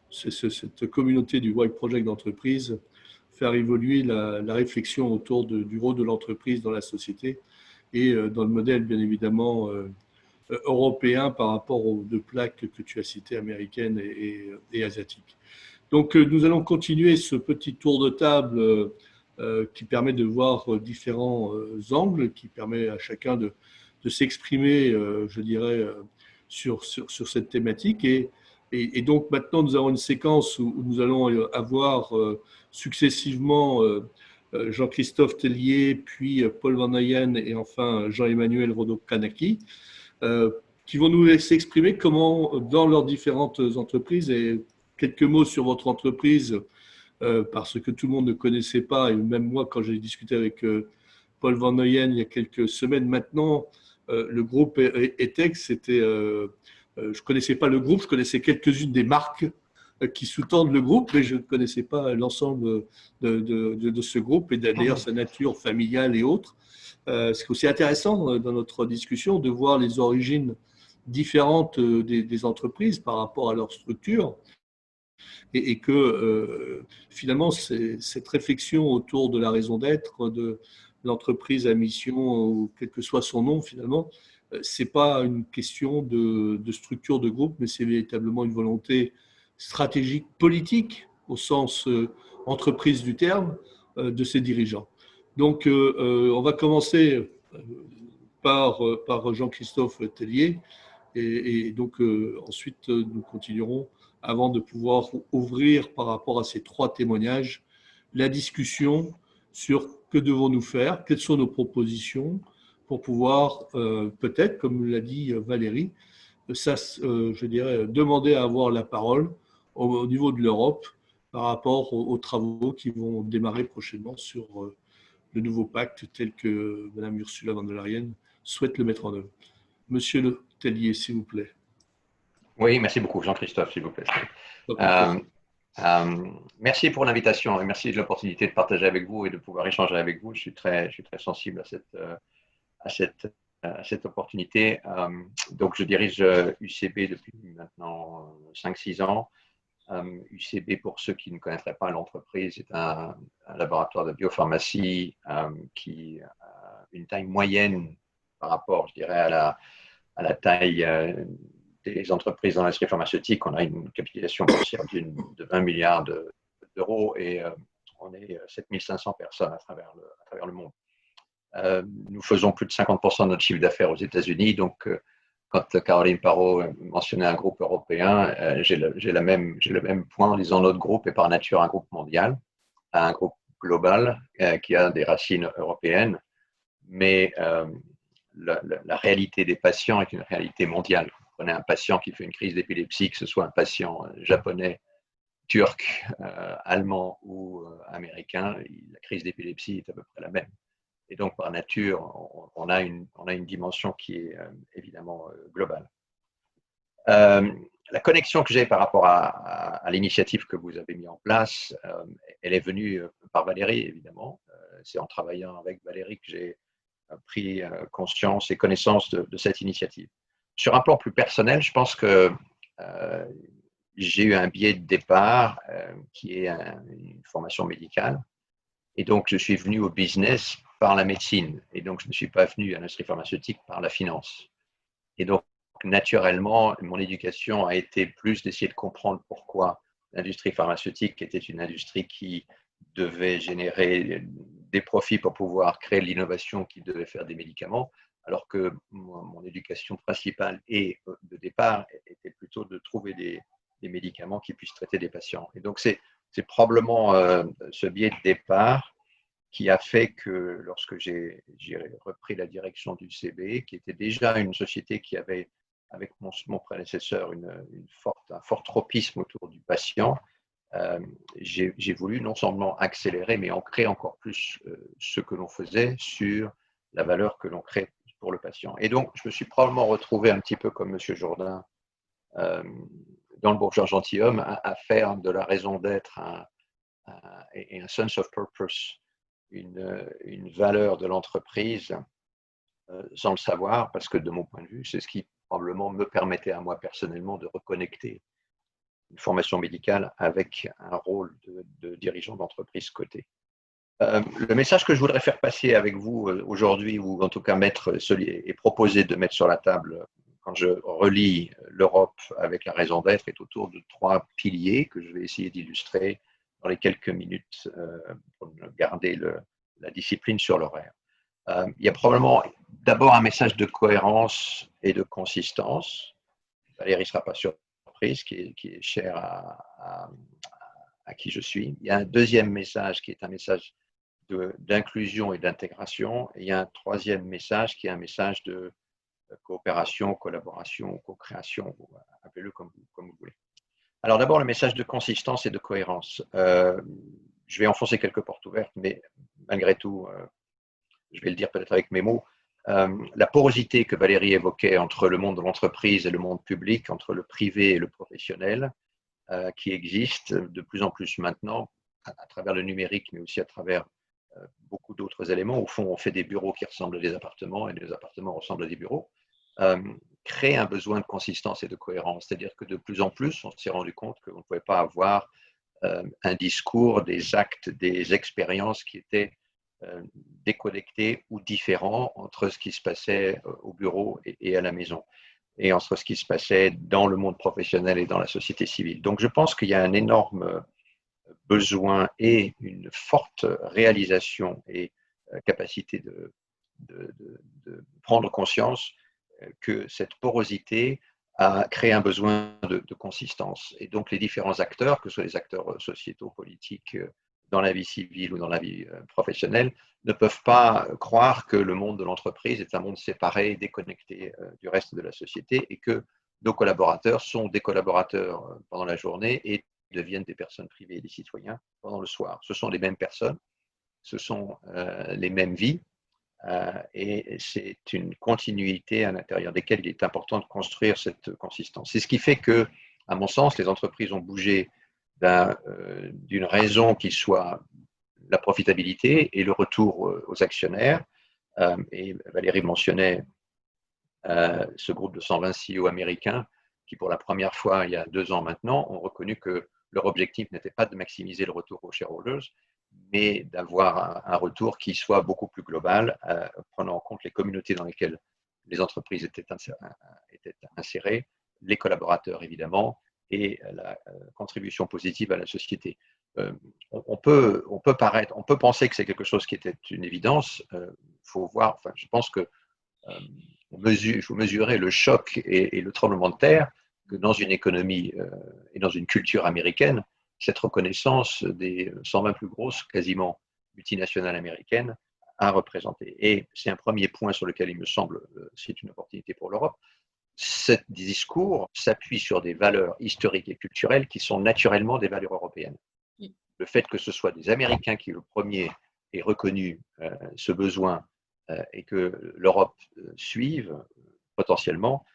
Speaker 2: cette communauté du White Project d'entreprise, faire évoluer la réflexion autour du rôle de l'entreprise dans la société et dans le modèle, bien évidemment, européen par rapport aux deux plaques que tu as citées, américaines et asiatiques. Donc, nous allons continuer ce petit tour de table qui permet de voir différents angles, qui permet à chacun de s'exprimer, je dirais, sur cette thématique. Et donc, maintenant, nous avons une séquence où nous allons avoir successivement Jean-Christophe Tellier, puis Paul Van Ayen et enfin Jean-Emmanuel Rodok-Kanaki, qui vont nous laisser exprimer comment, dans leurs différentes entreprises, et quelques mots sur votre entreprise, parce que tout le monde ne connaissait pas, et même moi, quand j'ai discuté avec Paul Van Ayen il y a quelques semaines maintenant, le groupe ETEX, je ne connaissais pas le groupe, je connaissais quelques-unes des marques qui sous-tendent le groupe, mais je ne connaissais pas l'ensemble de ce groupe, et d'ailleurs sa nature familiale et autres. C'est aussi intéressant dans notre discussion de voir les origines différentes des entreprises par rapport à leur structure, et que finalement cette réflexion autour de la raison d'être de l'entreprise à mission, ou quel que soit son nom finalement, c'est pas une question de structure de groupe, mais c'est véritablement une volonté stratégique, politique, au sens entreprise du terme, de ses dirigeants. Donc, on va commencer par Jean-Christophe Tellier, et donc ensuite nous continuerons avant de pouvoir ouvrir par rapport à ces trois témoignages la discussion sur que devons-nous faire, quelles sont nos propositions pour pouvoir peut-être, comme l'a dit Valérie, je dirais, demander à avoir la parole au niveau de l'Europe par rapport aux travaux qui vont démarrer prochainement sur le nouveau pacte tel que Mme Ursula von der Leyen souhaite le mettre en œuvre. Monsieur Le Tellier, s'il vous plaît.
Speaker 5: Oui, merci beaucoup, Jean-Christophe, s'il vous plaît. Merci pour l'invitation et merci de l'opportunité de partager avec vous et de pouvoir échanger avec vous. Je suis très sensible à cette opportunité. Donc, je dirige UCB depuis maintenant 5-6 ans. UCB, pour ceux qui ne connaîtraient pas l'entreprise, est un laboratoire de biopharmacie qui a une taille moyenne par rapport, je dirais, à la taille des entreprises dans l'industrie pharmaceutique. On a une capitalisation boursière de 20 milliards d'euros et on est 7500 personnes à travers le monde. Nous faisons plus de 50% de notre chiffre d'affaires aux États-Unis. Donc, quand Caroline Parot mentionnait un groupe européen, j'ai le même point en disant notre groupe est par nature un groupe mondial, un groupe global qui a des racines européennes, mais la réalité des patients est une réalité mondiale. Vous prenez un patient qui fait une crise d'épilepsie, que ce soit un patient japonais, turc, allemand ou américain, la crise d'épilepsie est à peu près la même. Et donc, par nature, on a une dimension qui est évidemment globale. La connexion que j'ai par rapport à l'initiative que vous avez mise en place, elle est venue par Valérie, évidemment. C'est en travaillant avec Valérie que j'ai pris conscience et connaissance de cette initiative. Sur un plan plus personnel, je pense que j'ai eu un biais de départ qui est une formation médicale. Et donc, je suis venu au business par la médecine. Et donc, je ne suis pas venu à l'industrie pharmaceutique par la finance. Et donc, naturellement, mon éducation a été plus d'essayer de comprendre pourquoi l'industrie pharmaceutique était une industrie qui devait générer des profits pour pouvoir créer l'innovation qui devait faire des médicaments, alors que mon éducation principale et de départ était plutôt de trouver des médicaments qui puissent traiter des patients. Et donc, c'est probablement ce biais de départ qui a fait que lorsque j'ai repris la direction du CB, qui était déjà une société qui avait, avec mon prédécesseur, un fort tropisme autour du patient, j'ai voulu non seulement accélérer, mais ancrer encore plus ce que l'on faisait sur la valeur que l'on crée pour le patient. Et donc, je me suis probablement retrouvé un petit peu comme M. Jourdain, dans le bourgeois gentilhomme, à faire de la raison d'être et un sense of purpose, une valeur de l'entreprise sans le savoir, parce que de mon point de vue, c'est ce qui probablement me permettait à moi personnellement de reconnecter une formation médicale avec un rôle de dirigeant d'entreprise coté. Le message que je voudrais faire passer avec vous aujourd'hui, ou en tout cas mettre et proposer de mettre sur la table quand je relis l'Europe avec la raison d'être, est autour de 3 piliers que je vais essayer d'illustrer dans les quelques minutes pour garder la discipline sur l'horaire. Il y a probablement d'abord un message de cohérence et de consistance. Valérie ne sera pas surprise, qui est cher à qui je suis. Il y a un deuxième message qui est un message d'inclusion et d'intégration. Et il y a un troisième message qui est un message de coopération, collaboration, co-création, appelez-le comme vous voulez. Alors d'abord, le message de consistance et de cohérence. Je vais enfoncer quelques portes ouvertes, mais malgré tout, je vais le dire peut-être avec mes mots. La porosité que Valérie évoquait entre le monde de l'entreprise et le monde public, entre le privé et le professionnel, qui existe de plus en plus maintenant à travers le numérique, mais aussi à travers beaucoup d'autres éléments. Au fond, on fait des bureaux qui ressemblent à des appartements et des appartements ressemblent à des bureaux. Crée un besoin de consistance et de cohérence. C'est-à-dire que de plus en plus, on s'est rendu compte qu'on ne pouvait pas avoir un discours, des actes, des expériences qui étaient déconnectés ou différents entre ce qui se passait au bureau et à la maison, et entre ce qui se passait dans le monde professionnel et dans la société civile. Donc je pense qu'il y a un énorme besoin et une forte réalisation et capacité de prendre conscience que cette porosité a créé un besoin de consistance. Et donc les différents acteurs, que ce soit les acteurs sociétaux, politiques, dans la vie civile ou dans la vie professionnelle, ne peuvent pas croire que le monde de l'entreprise est un monde séparé et déconnecté du reste de la société, et que nos collaborateurs sont des collaborateurs pendant la journée et deviennent des personnes privées et des citoyens pendant le soir. Ce sont les mêmes personnes, ce sont les mêmes vies, et c'est une continuité à l'intérieur desquelles il est important de construire cette consistance. C'est ce qui fait que, à mon sens, les entreprises ont bougé d'une raison qui soit la profitabilité et le retour aux actionnaires. Et Valérie mentionnait ce groupe de 120 CEO américains qui, pour la première fois il y a 2 ans maintenant, ont reconnu que leur objectif n'était pas de maximiser le retour aux shareholders, mais d'avoir un retour qui soit beaucoup plus global, prenant en compte les communautés dans lesquelles les entreprises étaient insérées, les collaborateurs évidemment, et la contribution positive à la société. On peut penser que c'est quelque chose qui était une évidence. Faut voir. Enfin, je pense que il faut mesurer le choc et le tremblement de terre que dans une économie et dans une culture américaine, cette reconnaissance des 120 plus grosses, quasiment multinationales américaines, a représenté. Et c'est un premier point sur lequel il me semble c'est une opportunité pour l'Europe. Ce discours s'appuie sur des valeurs historiques et culturelles qui sont naturellement des valeurs européennes. Le fait que ce soit des Américains qui, le premier, aient reconnu ce besoin et que l'Europe suive potentiellement,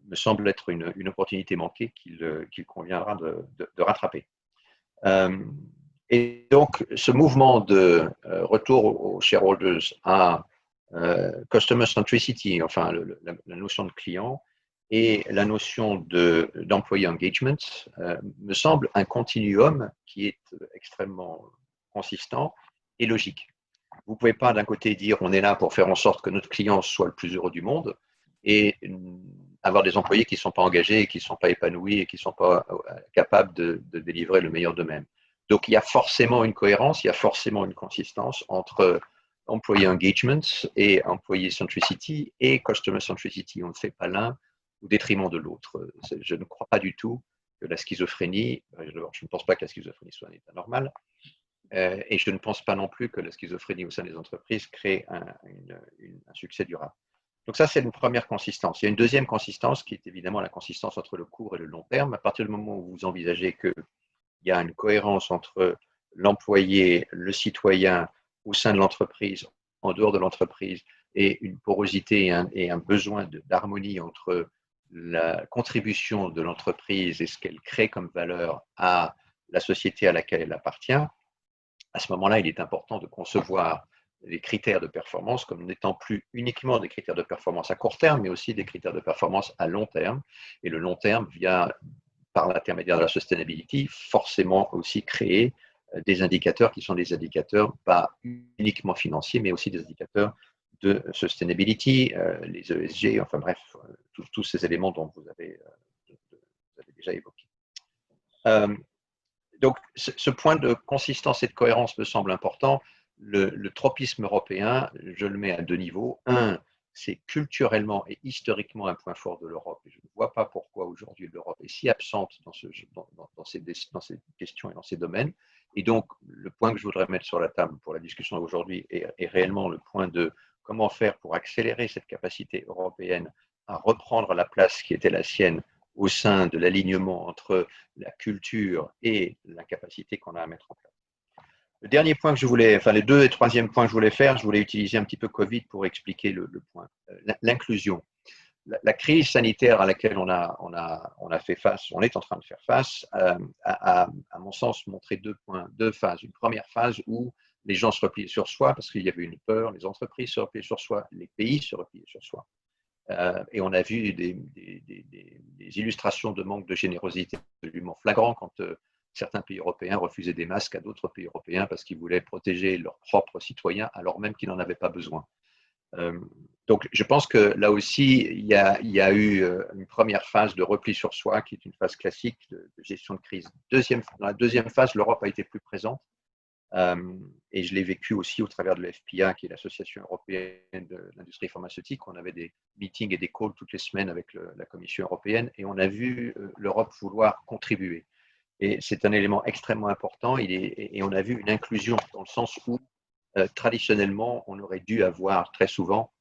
Speaker 5: me semble être une opportunité manquée qu'il conviendra de rattraper. Et donc, ce mouvement de retour aux shareholders à customer centricity, enfin la notion de client, et la notion d'employee engagement me semble un continuum qui est extrêmement consistant et logique. Vous ne pouvez pas d'un côté dire on est là pour faire en sorte que notre client soit le plus heureux du monde et avoir des employés qui ne sont pas engagés, qui ne sont pas épanouis et qui ne sont pas capables de délivrer le meilleur d'eux-mêmes. Donc il y a forcément une cohérence, il y a forcément une consistance entre employee engagement et employee centricity et customer centricity. On ne fait pas l'un au détriment de l'autre. Je ne crois pas du tout que la schizophrénie, je ne pense pas que la schizophrénie soit un état normal, et je ne pense pas non plus que la schizophrénie au sein des entreprises crée un succès durable. Donc ça, c'est une première consistance. Il y a une deuxième consistance qui est évidemment la consistance entre le court et le long terme. À partir du moment où vous envisagez qu'il y a une cohérence entre l'employé, le citoyen au sein de l'entreprise, en dehors de l'entreprise, et une porosité et un besoin d'harmonie entre la contribution de l'entreprise et ce qu'elle crée comme valeur à la société à laquelle elle appartient, à ce moment-là, il est important de concevoir les critères de performance comme n'étant plus uniquement des critères de performance à court terme, mais aussi des critères de performance à long terme. Et le long terme vient, par l'intermédiaire de la sustainability, forcément aussi créer des indicateurs qui sont des indicateurs pas uniquement financiers, mais aussi des indicateurs de sustainability, les ESG, enfin bref, tous ces éléments dont vous avez déjà évoqué. Donc, ce point de consistance et de cohérence me semble important. Le tropisme européen, je le mets à deux niveaux. Un, c'est culturellement et historiquement un point fort de l'Europe. Je ne vois pas pourquoi aujourd'hui l'Europe est si absente dans ces questions et dans ces domaines. Et donc, le point que je voudrais mettre sur la table pour la discussion aujourd'hui est réellement le point de comment faire pour accélérer cette capacité européenne à reprendre la place qui était la sienne au sein de l'alignement entre la culture et la capacité qu'on a à mettre en place. Le dernier point que je voulais, enfin les deux et troisième points que je voulais faire, je voulais utiliser un petit peu Covid pour expliquer le point. L'inclusion. La crise sanitaire à laquelle on a fait face, on est en train de faire face, a, à mon sens, montré deux phases. Une première phase où les gens se repliaient sur soi parce qu'il y avait une peur, les entreprises se repliaient sur soi, les pays se repliaient sur soi. Et on a vu des illustrations de manque de générosité absolument flagrants quand certains pays européens refusaient des masques à d'autres pays européens parce qu'ils voulaient protéger leurs propres citoyens alors même qu'ils n'en avaient pas besoin. Donc je pense que là aussi, il y a eu une première phase de repli sur soi qui est une phase classique de gestion de crise. Dans la deuxième phase, l'Europe a été plus présente. Et je l'ai vécu aussi au travers de l'FPA, qui est l'Association européenne de l'industrie pharmaceutique. On avait des meetings et des calls toutes les semaines avec la Commission européenne et on a vu l'Europe vouloir contribuer. Et c'est un élément extrêmement important et on a vu une inclusion dans le sens où traditionnellement, on aurait dû avoir très souvent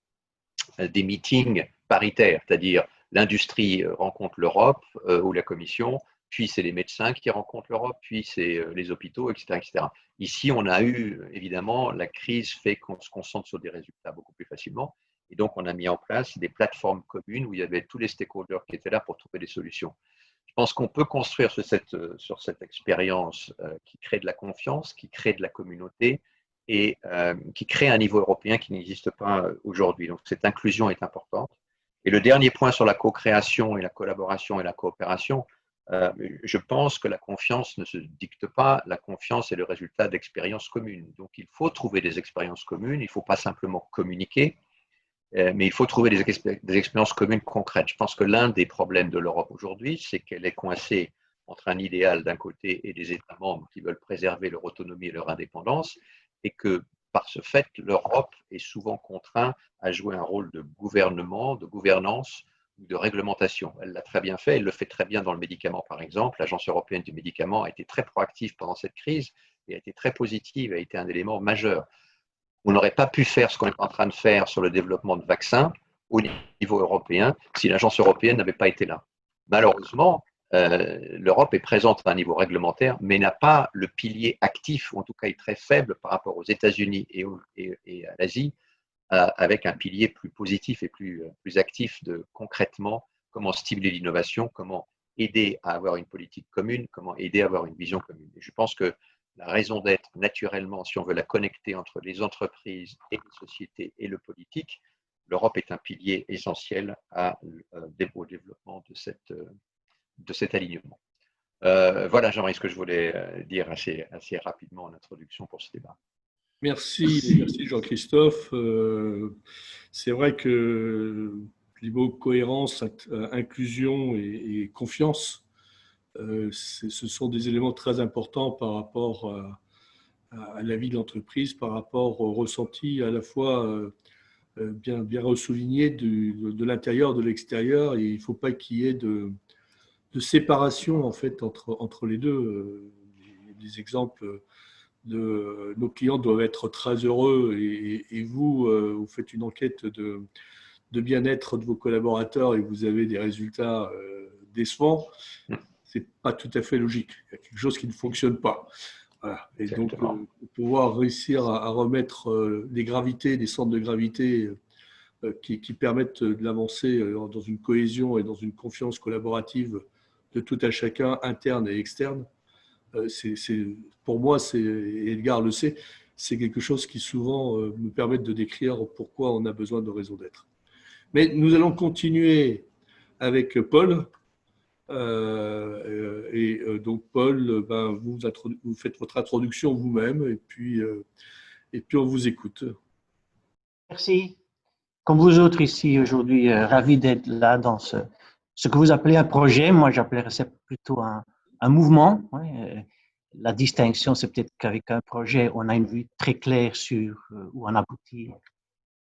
Speaker 5: des meetings paritaires, c'est-à-dire l'industrie rencontre l'Europe ou la Commission, puis c'est les médecins qui rencontrent l'Europe, puis c'est les hôpitaux, etc., etc. Ici, on a eu, évidemment, la crise fait qu'on se concentre sur des résultats beaucoup plus facilement. Et donc, on a mis en place des plateformes communes où il y avait tous les stakeholders qui étaient là pour trouver des solutions. Je pense qu'on peut construire sur cette expérience qui crée de la confiance, qui crée de la communauté et qui crée un niveau européen qui n'existe pas aujourd'hui. Donc, cette inclusion est importante. Et le dernier point sur la co-création et la collaboration et la coopération, je pense que la confiance ne se dicte pas, la confiance est le résultat d'expériences communes. Donc il faut trouver des expériences communes, il ne faut pas simplement communiquer, mais il faut trouver des expériences communes concrètes. Je pense que l'un des problèmes de l'Europe aujourd'hui, c'est qu'elle est coincée entre un idéal d'un côté et des États membres qui veulent préserver leur autonomie et leur indépendance, et que par ce fait, l'Europe est souvent contrainte à jouer un rôle de gouvernement, de gouvernance, de réglementation. Elle l'a très bien fait, elle le fait très bien dans le médicament, par exemple. L'Agence européenne du médicament a été très proactive pendant cette crise et a été très positive, a été un élément majeur. On n'aurait pas pu faire ce qu'on est en train de faire sur le développement de vaccins au niveau européen si l'Agence européenne n'avait pas été là. Malheureusement, l'Europe est présente à un niveau réglementaire, mais n'a pas le pilier actif, ou en tout cas est très faible par rapport aux États-Unis et à l'Asie, avec un pilier plus positif et plus actif de concrètement comment stimuler l'innovation, comment aider à avoir une politique commune, comment aider à avoir une vision commune. Et je pense que la raison d'être, naturellement, si on veut la connecter entre les entreprises et les sociétés et le politique, l'Europe est un pilier essentiel au développement de cet alignement. Voilà, Jean-Marie, ce que je voulais dire assez rapidement en introduction pour ce débat.
Speaker 2: Merci Jean-Christophe. C'est vrai que niveau cohérence, inclusion et confiance, ce sont des éléments très importants par rapport à la vie de l'entreprise, par rapport au ressenti à la fois bien ressouligné de l'intérieur, de l'extérieur. Et il ne faut pas qu'il y ait de séparation en fait entre les deux. Des exemples de nos clients doivent être très heureux et vous faites une enquête de bien-être de vos collaborateurs et vous avez des résultats décevants. C'est pas tout à fait logique. Il y a quelque chose qui ne fonctionne pas. Voilà. Et
Speaker 5: Exactement.
Speaker 2: Donc, pouvoir réussir à remettre des gravités, des centres de gravité qui permettent de l'avancer dans une cohésion et dans une confiance collaborative de tout à chacun, interne et externe, pour moi, Edgar le sait, c'est quelque chose qui souvent me permet de décrire pourquoi on a besoin de raison d'être. Mais nous allons continuer avec Paul. Donc, Paul, ben, vous faites votre introduction vous-même et puis on vous écoute.
Speaker 6: Merci. Comme vous autres ici aujourd'hui, ravi d'être là dans ce que vous appelez un projet. Moi, j'appellerais ça plutôt un mouvement. Ouais. La distinction, c'est peut-être qu'avec un projet, on a une vue très claire sur où on aboutit.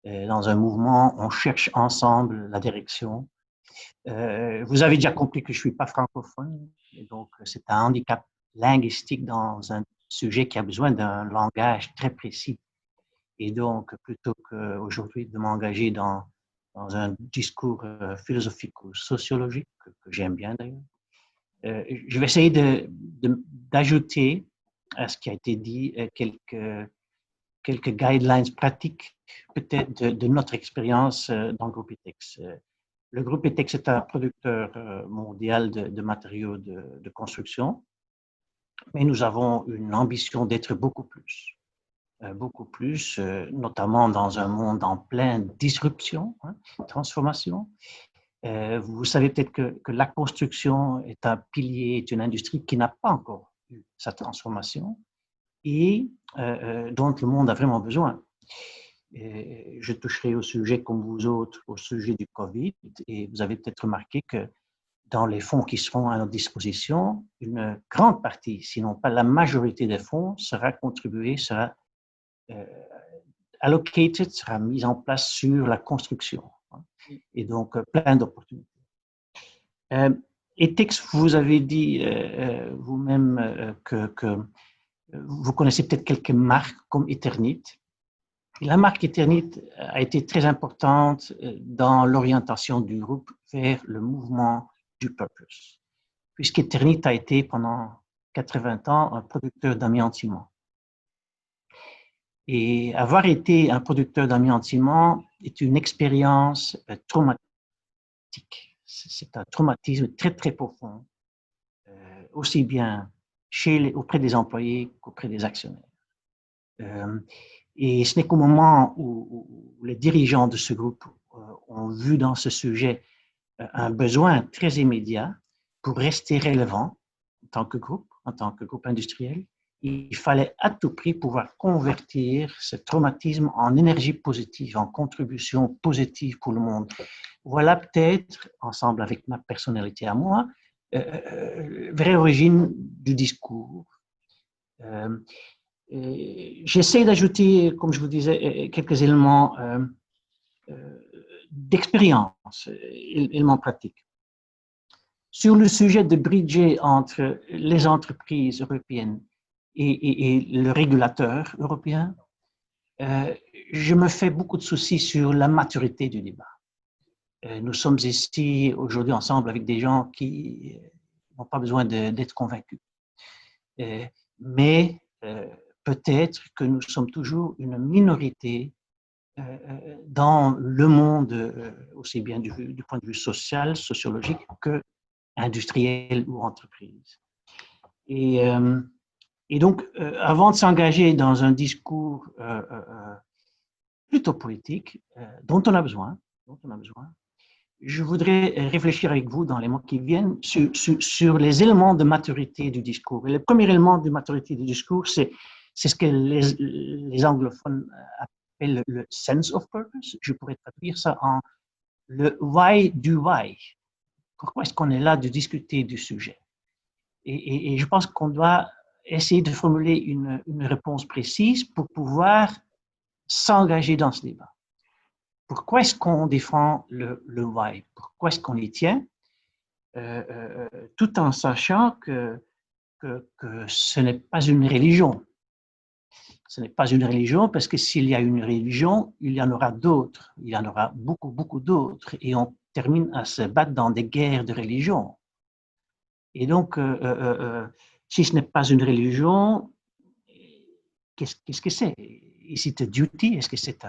Speaker 6: Dans un mouvement, on cherche ensemble la direction. Vous avez déjà compris que je ne suis pas francophone, et donc c'est un handicap linguistique dans un sujet qui a besoin d'un langage très précis. Et donc, plutôt qu'aujourd'hui de m'engager dans un discours philosophique ou sociologique, que j'aime bien d'ailleurs, je vais essayer d'ajouter à ce qui a été dit quelques guidelines pratiques, peut-être de notre expérience dans le groupe ETEX. Le groupe ETEX est un producteur mondial de matériaux de construction, mais nous avons une ambition d'être beaucoup plus, notamment dans un monde en pleine disruption, transformation. Vous savez peut-être que la construction est un pilier, est une industrie qui n'a pas encore eu sa transformation et dont le monde a vraiment besoin. Je toucherai au sujet, comme vous autres, au sujet du Covid, et vous avez peut-être remarqué que dans les fonds qui seront à notre disposition, une grande partie, sinon pas la majorité des fonds, sera contribuée, sera allocated, sera mise en place sur la construction. Et donc, plein d'opportunités. ETEX, vous avez dit vous-même que vous connaissez peut-être quelques marques comme Eternit. La marque Eternit a été très importante dans l'orientation du groupe vers le mouvement du purpose, puisqu'Eternit a été pendant 80 ans un producteur d'amiante-ciment. Et avoir été un producteur d'amiante-ciment est une expérience traumatique. C'est un traumatisme très, très profond, aussi bien auprès des employés qu'auprès des actionnaires. Et ce n'est qu'au moment où les dirigeants de ce groupe ont vu dans ce sujet un besoin très immédiat pour rester relevant en tant que groupe industriel, il fallait à tout prix pouvoir convertir ce traumatisme en énergie positive, en contribution positive pour le monde. Voilà peut-être, ensemble avec ma personnalité à moi, vraie origine du discours. J'essaie d'ajouter, comme je vous disais, quelques éléments d'expérience, éléments pratiques. Sur le sujet de bridger entre les entreprises européennes et le régulateur européen, je me fais beaucoup de soucis sur la maturité du débat. Nous sommes ici aujourd'hui ensemble avec des gens qui n'ont pas besoin d'être convaincus. Mais peut-être que nous sommes toujours une minorité dans le monde, aussi bien du point de vue social, sociologique, que industriel ou entreprise. Et donc, avant de s'engager dans un discours plutôt politique, dont on a besoin, je voudrais réfléchir avec vous dans les mois qui viennent sur les éléments de maturité du discours. Et le premier élément de maturité du discours, c'est ce que les anglophones appellent le sense of purpose. Je pourrais traduire ça en le why du why. Pourquoi est-ce qu'on est là de discuter du sujet? Et je pense qu'on doit essayer de formuler une réponse précise pour pouvoir s'engager dans ce débat. Pourquoi est-ce qu'on défend le why? Pourquoi est-ce qu'on y tient? Tout en sachant que ce n'est pas une religion. Ce n'est pas une religion parce que s'il y a une religion, il y en aura d'autres. Il y en aura beaucoup, beaucoup d'autres. Et on termine à se battre dans des guerres de religion. Et donc, si ce n'est pas une religion, qu'est-ce que c'est? Is it a duty? Est-ce que c'est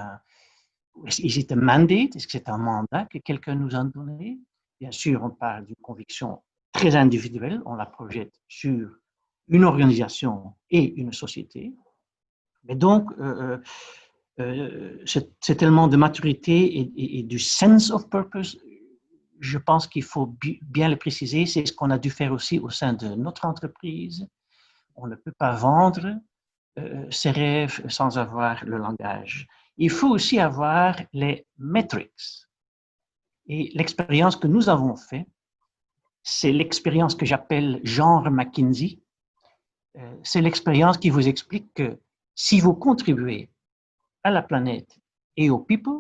Speaker 6: is it a mandate? Est-ce que c'est un mandat que quelqu'un nous a donné? Bien sûr, on parle d'une conviction très individuelle, on la projette sur une organisation et une société. Mais donc, cet élément de maturité et du sense of purpose, je pense qu'il faut bien le préciser. C'est ce qu'on a dû faire aussi au sein de notre entreprise. On ne peut pas vendre ses rêves sans avoir le langage. Il faut aussi avoir les metrics. Et l'expérience que nous avons faite, c'est l'expérience que j'appelle genre McKinsey. C'est l'expérience qui vous explique que si vous contribuez à la planète et aux people,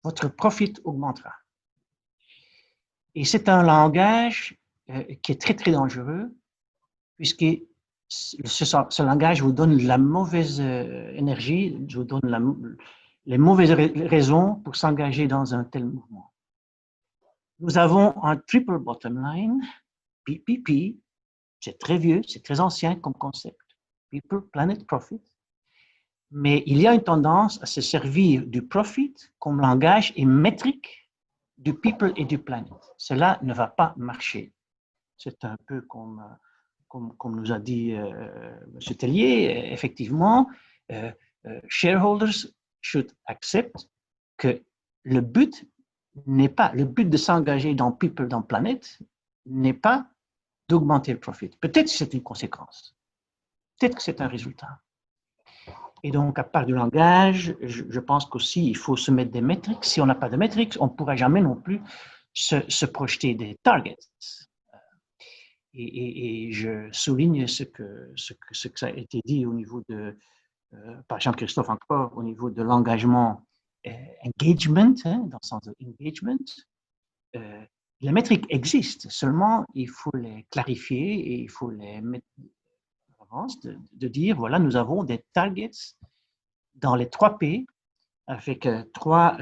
Speaker 6: votre profit augmentera. Et c'est un langage qui est très, très dangereux, puisque ce langage vous donne la mauvaise énergie, vous donne les mauvaises raisons pour s'engager dans un tel mouvement. Nous avons un triple bottom line, PPP, c'est très vieux, c'est très ancien comme concept, People, Planet, Profit, mais il y a une tendance à se servir du profit comme langage et métrique du people et du planet. Cela ne va pas marcher. C'est un peu comme nous a dit M. Tellier, effectivement, shareholders should accept que le but de s'engager dans people, dans planet, n'est pas d'augmenter le profit. Peut-être que c'est une conséquence. Peut-être que c'est un résultat. Et donc, à part du langage, je pense qu'aussi, il faut se mettre des métriques. Si on n'a pas de métriques, on ne pourra jamais non plus se projeter des targets. Et je souligne ce que ça a été dit au niveau par Jean-Christophe encore, au niveau de l'engagement engagement, dans le sens de engagement. Les métriques existent, seulement il faut les clarifier et il faut les mettre en avance, de dire, voilà, nous avons des targets dans les 3 P avec 3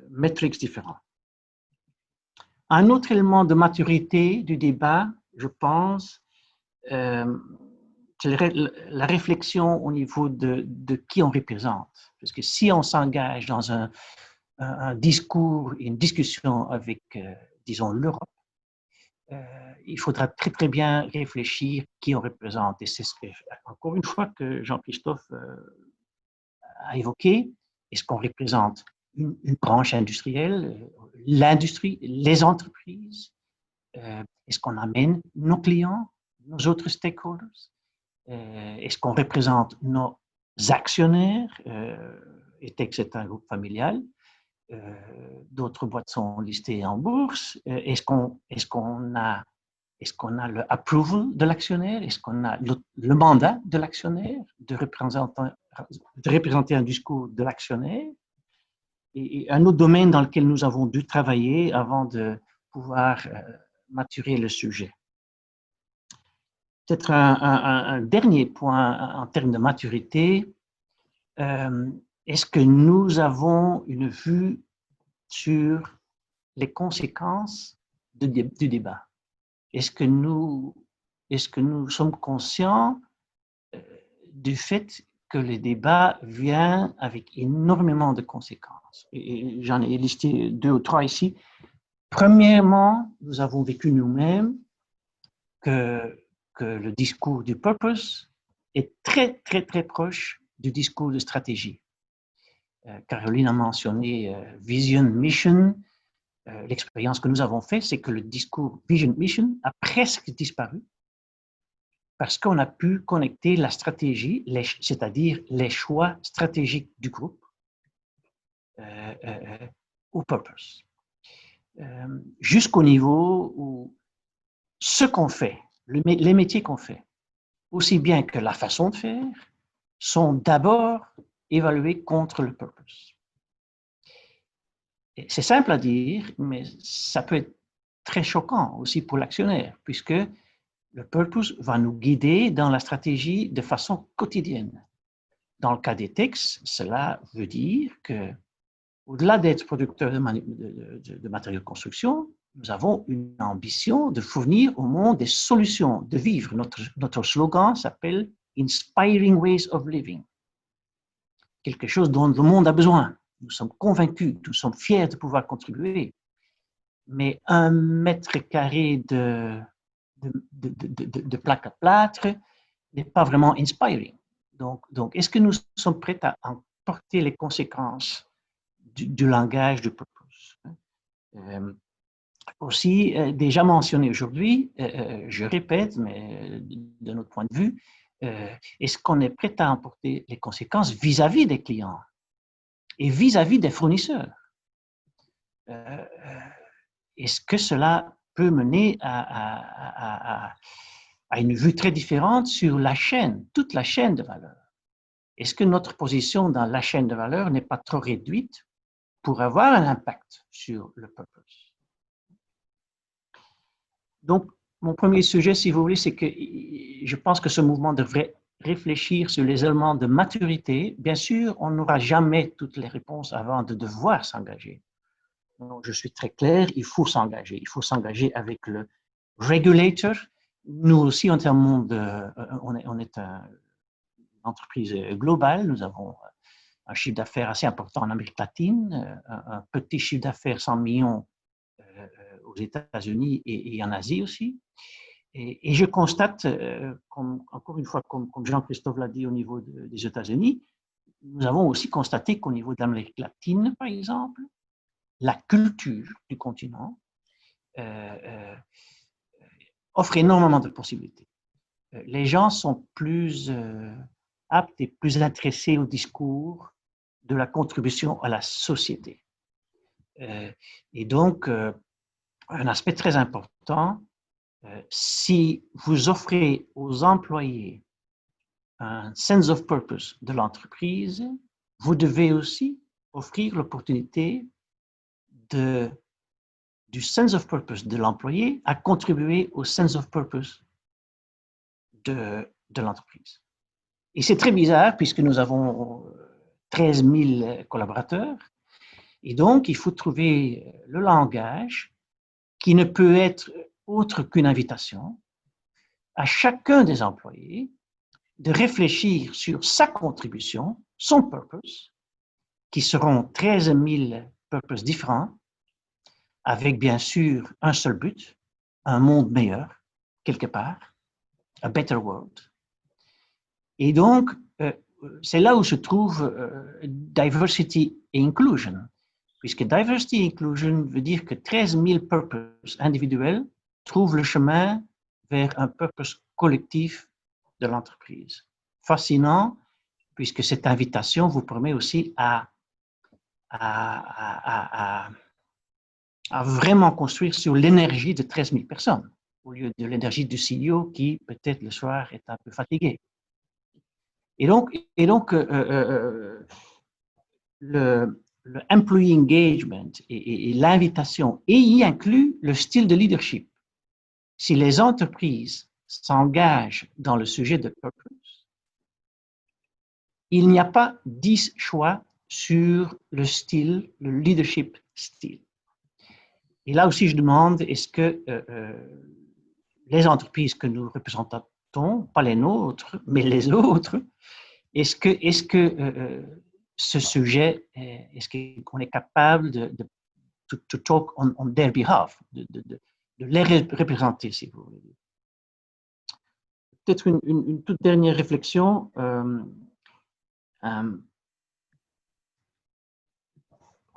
Speaker 6: métriques différents. Un autre élément de maturité du débat, je pense, c'est la réflexion au niveau de qui on représente. Parce que si on s'engage dans un discours et une discussion avec, disons, l'Europe, il faudra très, très bien réfléchir qui on représente. Et c'est encore une fois que Jean-Christophe a évoqué. Est-ce qu'on représente une branche industrielle, l'industrie, les entreprises? Est-ce qu'on amène nos clients, nos autres stakeholders? Est-ce qu'on représente nos actionnaires? ETEC, c'est un groupe familial. D'autres boîtes sont listées en bourse. Est-ce qu'on a le approval de l'actionnaire? Est-ce qu'on a le mandat de l'actionnaire de représenter un discours de l'actionnaire? Et un autre domaine dans lequel nous avons dû travailler avant de pouvoir maturer le sujet. Peut-être un dernier point en termes de maturité. Est-ce que nous avons une vue sur les conséquences du débat? Est-ce que nous sommes conscients du fait que le débat vient avec énormément de conséquences? Et j'en ai listé 2 ou 3 ici. Premièrement, nous avons vécu nous-mêmes que le discours du purpose est très, très, très proche du discours de stratégie. Caroline a mentionné Vision, Mission. L'expérience que nous avons faite, c'est que le discours Vision, Mission a presque disparu parce qu'on a pu connecter la stratégie, c'est-à-dire les choix stratégiques du groupe, au purpose. Jusqu'au niveau où ce qu'on fait, les métiers qu'on fait, aussi bien que la façon de faire, sont d'abord évalués contre le purpose. C'est simple à dire, mais ça peut être très choquant aussi pour l'actionnaire, puisque le purpose va nous guider dans la stratégie de façon quotidienne. Dans le cas des textes, cela veut dire que, au-delà d'être producteur de matériaux de construction, nous avons une ambition de fournir au monde des solutions de vivre. Notre slogan s'appelle « Inspiring Ways of Living ». Quelque chose dont le monde a besoin. Nous sommes convaincus, nous sommes fiers de pouvoir contribuer. Mais 1 mètre carré de plaque à plâtre n'est pas vraiment inspiring. Donc, est-ce que nous sommes prêts à en porter les conséquences du langage du purpose? Aussi, déjà mentionné aujourd'hui, je répète, mais de notre point de vue, est-ce qu'on est prêt à en porter les conséquences vis-à-vis des clients et vis-à-vis des fournisseurs? Est-ce que cela peut mener à une vue très différente sur la chaîne, toute la chaîne de valeur? Est-ce que notre position dans la chaîne de valeur n'est pas trop réduite pour avoir un impact sur le purpose? Donc, mon premier sujet, si vous voulez, c'est que je pense que ce mouvement devrait réfléchir sur les éléments de maturité. Bien sûr, on n'aura jamais toutes les réponses avant de devoir s'engager. Donc, je suis très clair, il faut s'engager. Il faut s'engager avec le regulator. Nous aussi, on est une entreprise globale. Nous avons un chiffre d'affaires assez important en Amérique latine, un petit chiffre d'affaires 100 millions aux États-Unis et en Asie aussi. Et je constate, encore une fois, comme Jean-Christophe l'a dit au niveau des États-Unis, nous avons aussi constaté qu'au niveau de l'Amérique latine, par exemple, la culture du continent offre énormément de possibilités. Les gens sont plus aptes et plus intéressés au discours de la contribution à la société. Et donc, un aspect très important, si vous offrez aux employés un sense of purpose de l'entreprise, vous devez aussi offrir l'opportunité du sense of purpose de l'employé à contribuer au sense of purpose de l'entreprise. Et c'est très bizarre puisque nous avons 13 000 collaborateurs et donc il faut trouver le langage qui ne peut être autre qu'une invitation à chacun des employés de réfléchir sur sa contribution, son purpose, qui seront 13 000 purposes différents, avec bien sûr un seul but, un monde meilleur, quelque part, a better world. Et donc, c'est là où se trouve diversity et inclusion, puisque diversity et inclusion veut dire que 13 000 purposes individuels trouvent le chemin vers un purpose collectif de l'entreprise. Fascinant, puisque cette invitation vous permet aussi à vraiment construire sur l'énergie de 13 000 personnes, au lieu de l'énergie du CEO qui, peut-être le soir, est un peu fatigué. Et donc le employee engagement et l'invitation, et y inclut le style de leadership. Si les entreprises s'engagent dans le sujet de purpose, il n'y a pas 10 choix sur le style, le leadership style. Et là aussi, je demande, est-ce que les entreprises que nous représentons, pas les nôtres, mais les autres, est-ce que ce sujet, est-ce qu'on est capable de talk on their behalf, de les représenter, si vous voulez. Peut-être une toute dernière réflexion.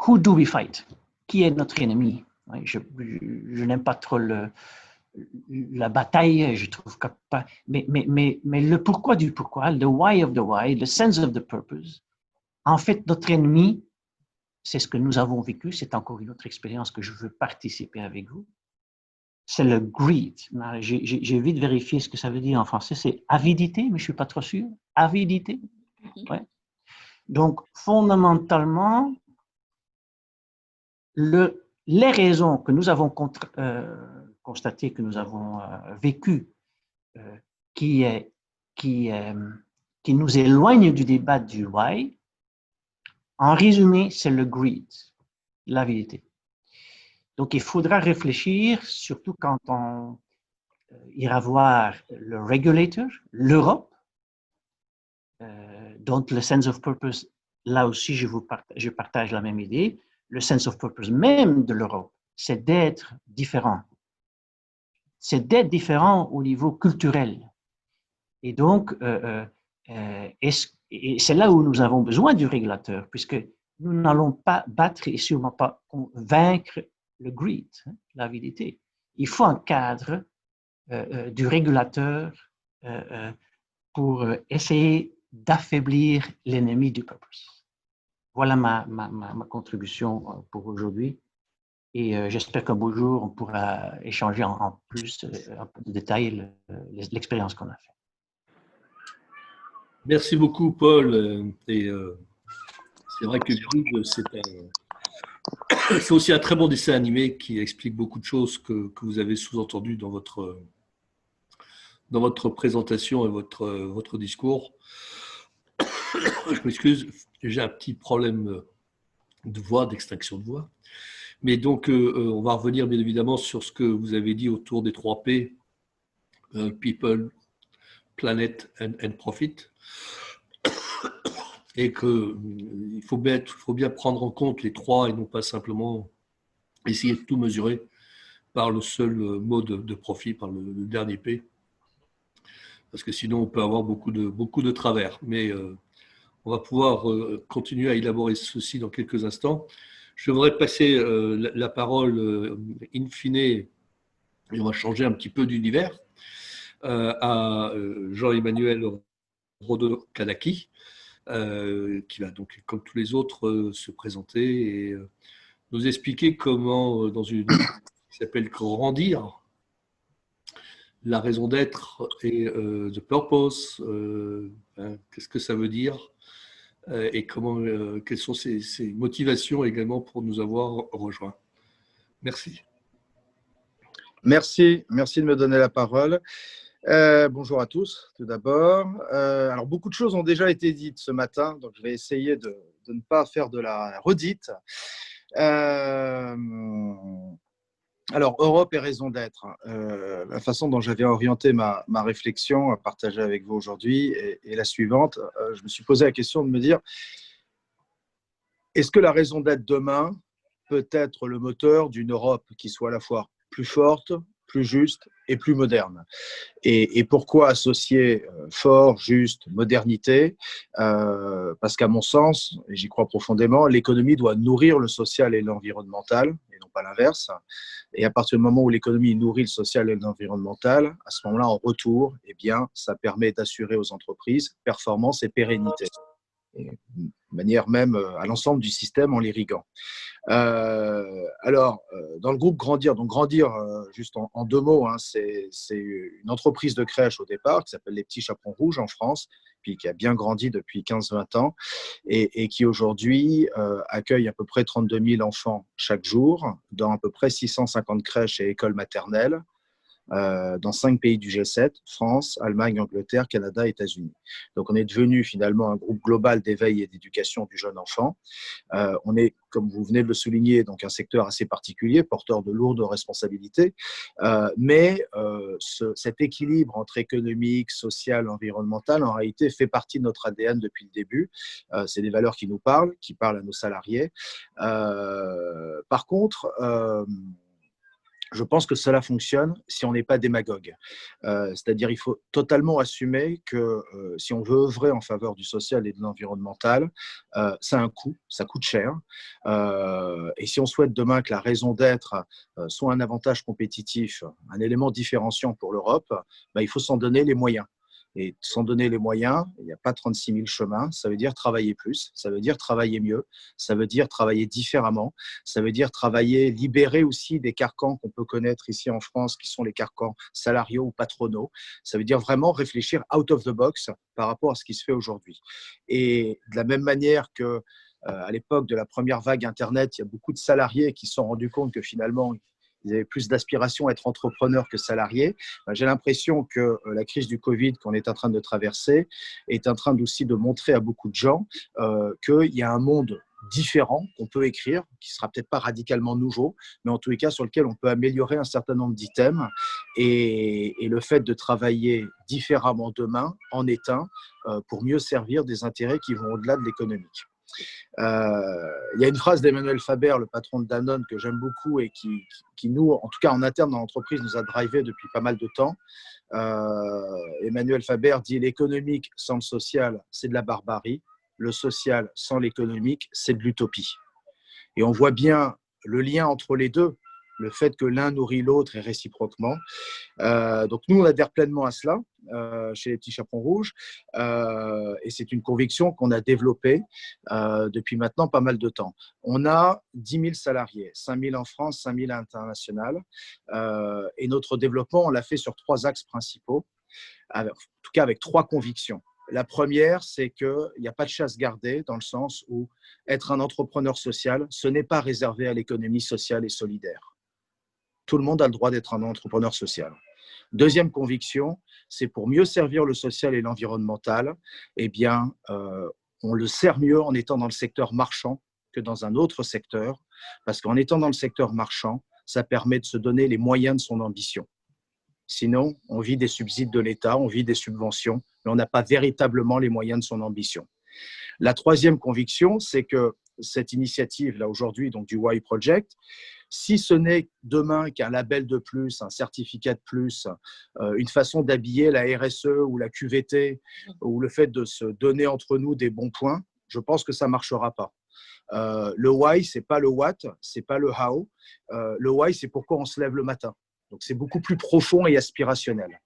Speaker 6: Who do we fight? Qui est notre ennemi? Je n'aime pas trop la bataille, je trouve que pas, mais le pourquoi du pourquoi, le why of the why, le sense of the purpose. En fait, notre ennemi, c'est ce que nous avons vécu, c'est encore une autre expérience que je veux participer avec vous. C'est le greed. J'ai vite vérifié ce que ça veut dire en français, c'est avidité, mais je ne suis pas trop sûr. Avidité. Ouais. Donc, fondamentalement, les raisons que nous avons constatées, que nous avons vécues, qui nous éloignent du débat du why, en résumé, c'est le greed, l'avidité. Donc, il faudra réfléchir, surtout quand on ira voir le regulator, l'Europe, dont le sense of purpose, là aussi, je partage la même idée. Le sense of purpose même de l'Europe, c'est d'être différent. C'est d'être différent au niveau culturel. Et donc, Et c'est là où nous avons besoin du régulateur, puisque nous n'allons pas battre et sûrement pas vaincre le greed, l'avidité. Il faut un cadre du régulateur pour essayer d'affaiblir l'ennemi du peuple. Voilà ma contribution pour aujourd'hui. Et j'espère qu'un beau jour, on pourra échanger en plus un peu de détails l'expérience qu'on a faite.
Speaker 2: Merci beaucoup, Paul. Et c'est vrai que Greed, c'est aussi un très bon dessin animé qui explique beaucoup de choses que vous avez sous-entendues dans votre présentation et votre discours. Je m'excuse, j'ai un petit problème de voix, d'extraction de voix. Mais donc, on va revenir bien évidemment sur ce que vous avez dit autour des 3 P, People, Planet and Profit. Et qu'il faut bien prendre en compte les 3 et non pas simplement essayer de tout mesurer par le seul mot de profit, par le dernier P. Parce que sinon, on peut avoir beaucoup de travers. Mais on va pouvoir continuer à élaborer ceci dans quelques instants. Je voudrais passer la parole in fine, et on va changer un petit peu d'univers, à Jean-Emmanuel Rodo-Kadaki, qui va donc, comme tous les autres, se présenter et nous expliquer comment, dans une qui s'appelle Grandir, la raison d'être et the purpose, qu'est-ce que ça veut dire et quelles sont ses motivations également pour nous avoir rejoints. Merci.
Speaker 7: Merci de me donner la parole. Bonjour à tous, tout d'abord. Alors, beaucoup de choses ont déjà été dites ce matin, donc je vais essayer de ne pas faire de la redite. Alors, Europe et raison d'être. La façon dont j'avais orienté ma réflexion à partager avec vous aujourd'hui est la suivante. Je me suis posé la question de me dire, est-ce que la raison d'être demain peut être le moteur d'une Europe qui soit à la fois plus forte, plus juste et plus moderne? Et pourquoi associer fort, juste, modernité? Parce qu'à mon sens, et j'y crois profondément, l'économie doit nourrir le social et l'environnemental, et non pas l'inverse. Et à partir du moment où l'économie nourrit le social et l'environnemental, à ce moment-là, en retour, eh bien, ça permet d'assurer aux entreprises performance et pérennité. Et de manière même à l'ensemble du système en l'irriguant. Alors, dans le groupe Grandir, donc Grandir, juste en 2 mots, hein, c'est une entreprise de crèche au départ qui s'appelle Les Petits Chaperons Rouges en France, puis qui a bien grandi depuis 15-20 ans et qui aujourd'hui accueille à peu près 32 000 enfants chaque jour dans à peu près 650 crèches et écoles maternelles. Dans 5 pays du G7, France, Allemagne, Angleterre, Canada, États-Unis. Donc, on est devenu finalement un groupe global d'éveil et d'éducation du jeune enfant. On est, comme vous venez de le souligner, donc un secteur assez particulier, porteur de lourdes responsabilités, mais cet équilibre entre économique, social, environnemental, en réalité, fait partie de notre ADN depuis le début. C'est des valeurs qui nous parlent, qui parlent à nos salariés. Par contre, je pense que cela fonctionne si on n'est pas démagogue. C'est-à-dire il faut totalement assumer que si on veut œuvrer en faveur du social et de l'environnemental, ça a un coût, ça coûte cher. Et si on souhaite demain que la raison d'être soit un avantage compétitif, un élément différenciant pour l'Europe, il faut s'en donner les moyens. Et sans donner les moyens, il n'y a pas 36 000 chemins, ça veut dire travailler plus, ça veut dire travailler mieux, ça veut dire travailler différemment, ça veut dire travailler, libérer aussi des carcans qu'on peut connaître ici en France, qui sont les carcans salariaux ou patronaux. Ça veut dire vraiment réfléchir out of the box par rapport à ce qui se fait aujourd'hui. Et de la même manière que à l'époque de la première vague Internet, il y a beaucoup de salariés qui se sont rendus compte que finalement, ils avaient plus d'aspiration à être entrepreneurs que salariés. J'ai l'impression que la crise du Covid qu'on est en train de traverser est en train aussi de montrer à beaucoup de gens qu'il y a un monde différent qu'on peut écrire, qui ne sera peut-être pas radicalement nouveau, mais en tous les cas sur lequel on peut améliorer un certain nombre d'items. Et le fait de travailler différemment demain en est un pour mieux servir des intérêts qui vont au-delà de l'économique. Il y a une phrase d'Emmanuel Faber, le patron de Danone, que j'aime beaucoup et qui nous, en tout cas en interne dans l'entreprise, nous a drivé depuis pas mal de temps. Emmanuel Faber dit: l'économique sans le social, c'est de la barbarie. Le social sans l'économique, c'est de l'utopie. Et on voit bien le lien entre les deux, le fait que l'un nourrit l'autre et réciproquement. Donc nous, on adhère pleinement à cela chez les Petits Chaperons Rouges, et c'est une conviction qu'on a développée depuis maintenant pas mal de temps. On a 10 000 salariés, 5 000 en France, 5 000 à l'international, et notre développement, on l'a fait sur 3 axes principaux, en tout cas avec 3 convictions. La première, c'est qu'il n'y a pas de chasse gardée, dans le sens où être un entrepreneur social, ce n'est pas réservé à l'économie sociale et solidaire. Tout le monde a le droit d'être un entrepreneur social. Deuxième conviction, c'est pour mieux servir le social et l'environnemental, eh bien, on le sert mieux en étant dans le secteur marchand que dans un autre secteur, parce qu'en étant dans le secteur marchand, ça permet de se donner les moyens de son ambition. Sinon, on vit des subsides de l'État, on vit des subventions, mais on n'a pas véritablement les moyens de son ambition. La troisième conviction, c'est que cette initiative, là aujourd'hui, donc du Y Project, si ce n'est demain qu'un label de plus, un certificat de plus, une façon d'habiller la RSE ou la QVT, ou le fait de se donner entre nous des bons points, je pense que ça ne marchera pas. Le why, ce n'est pas le what, ce n'est pas le how. Le why, c'est pourquoi on se lève le matin. Donc, c'est beaucoup plus profond et aspirationnel.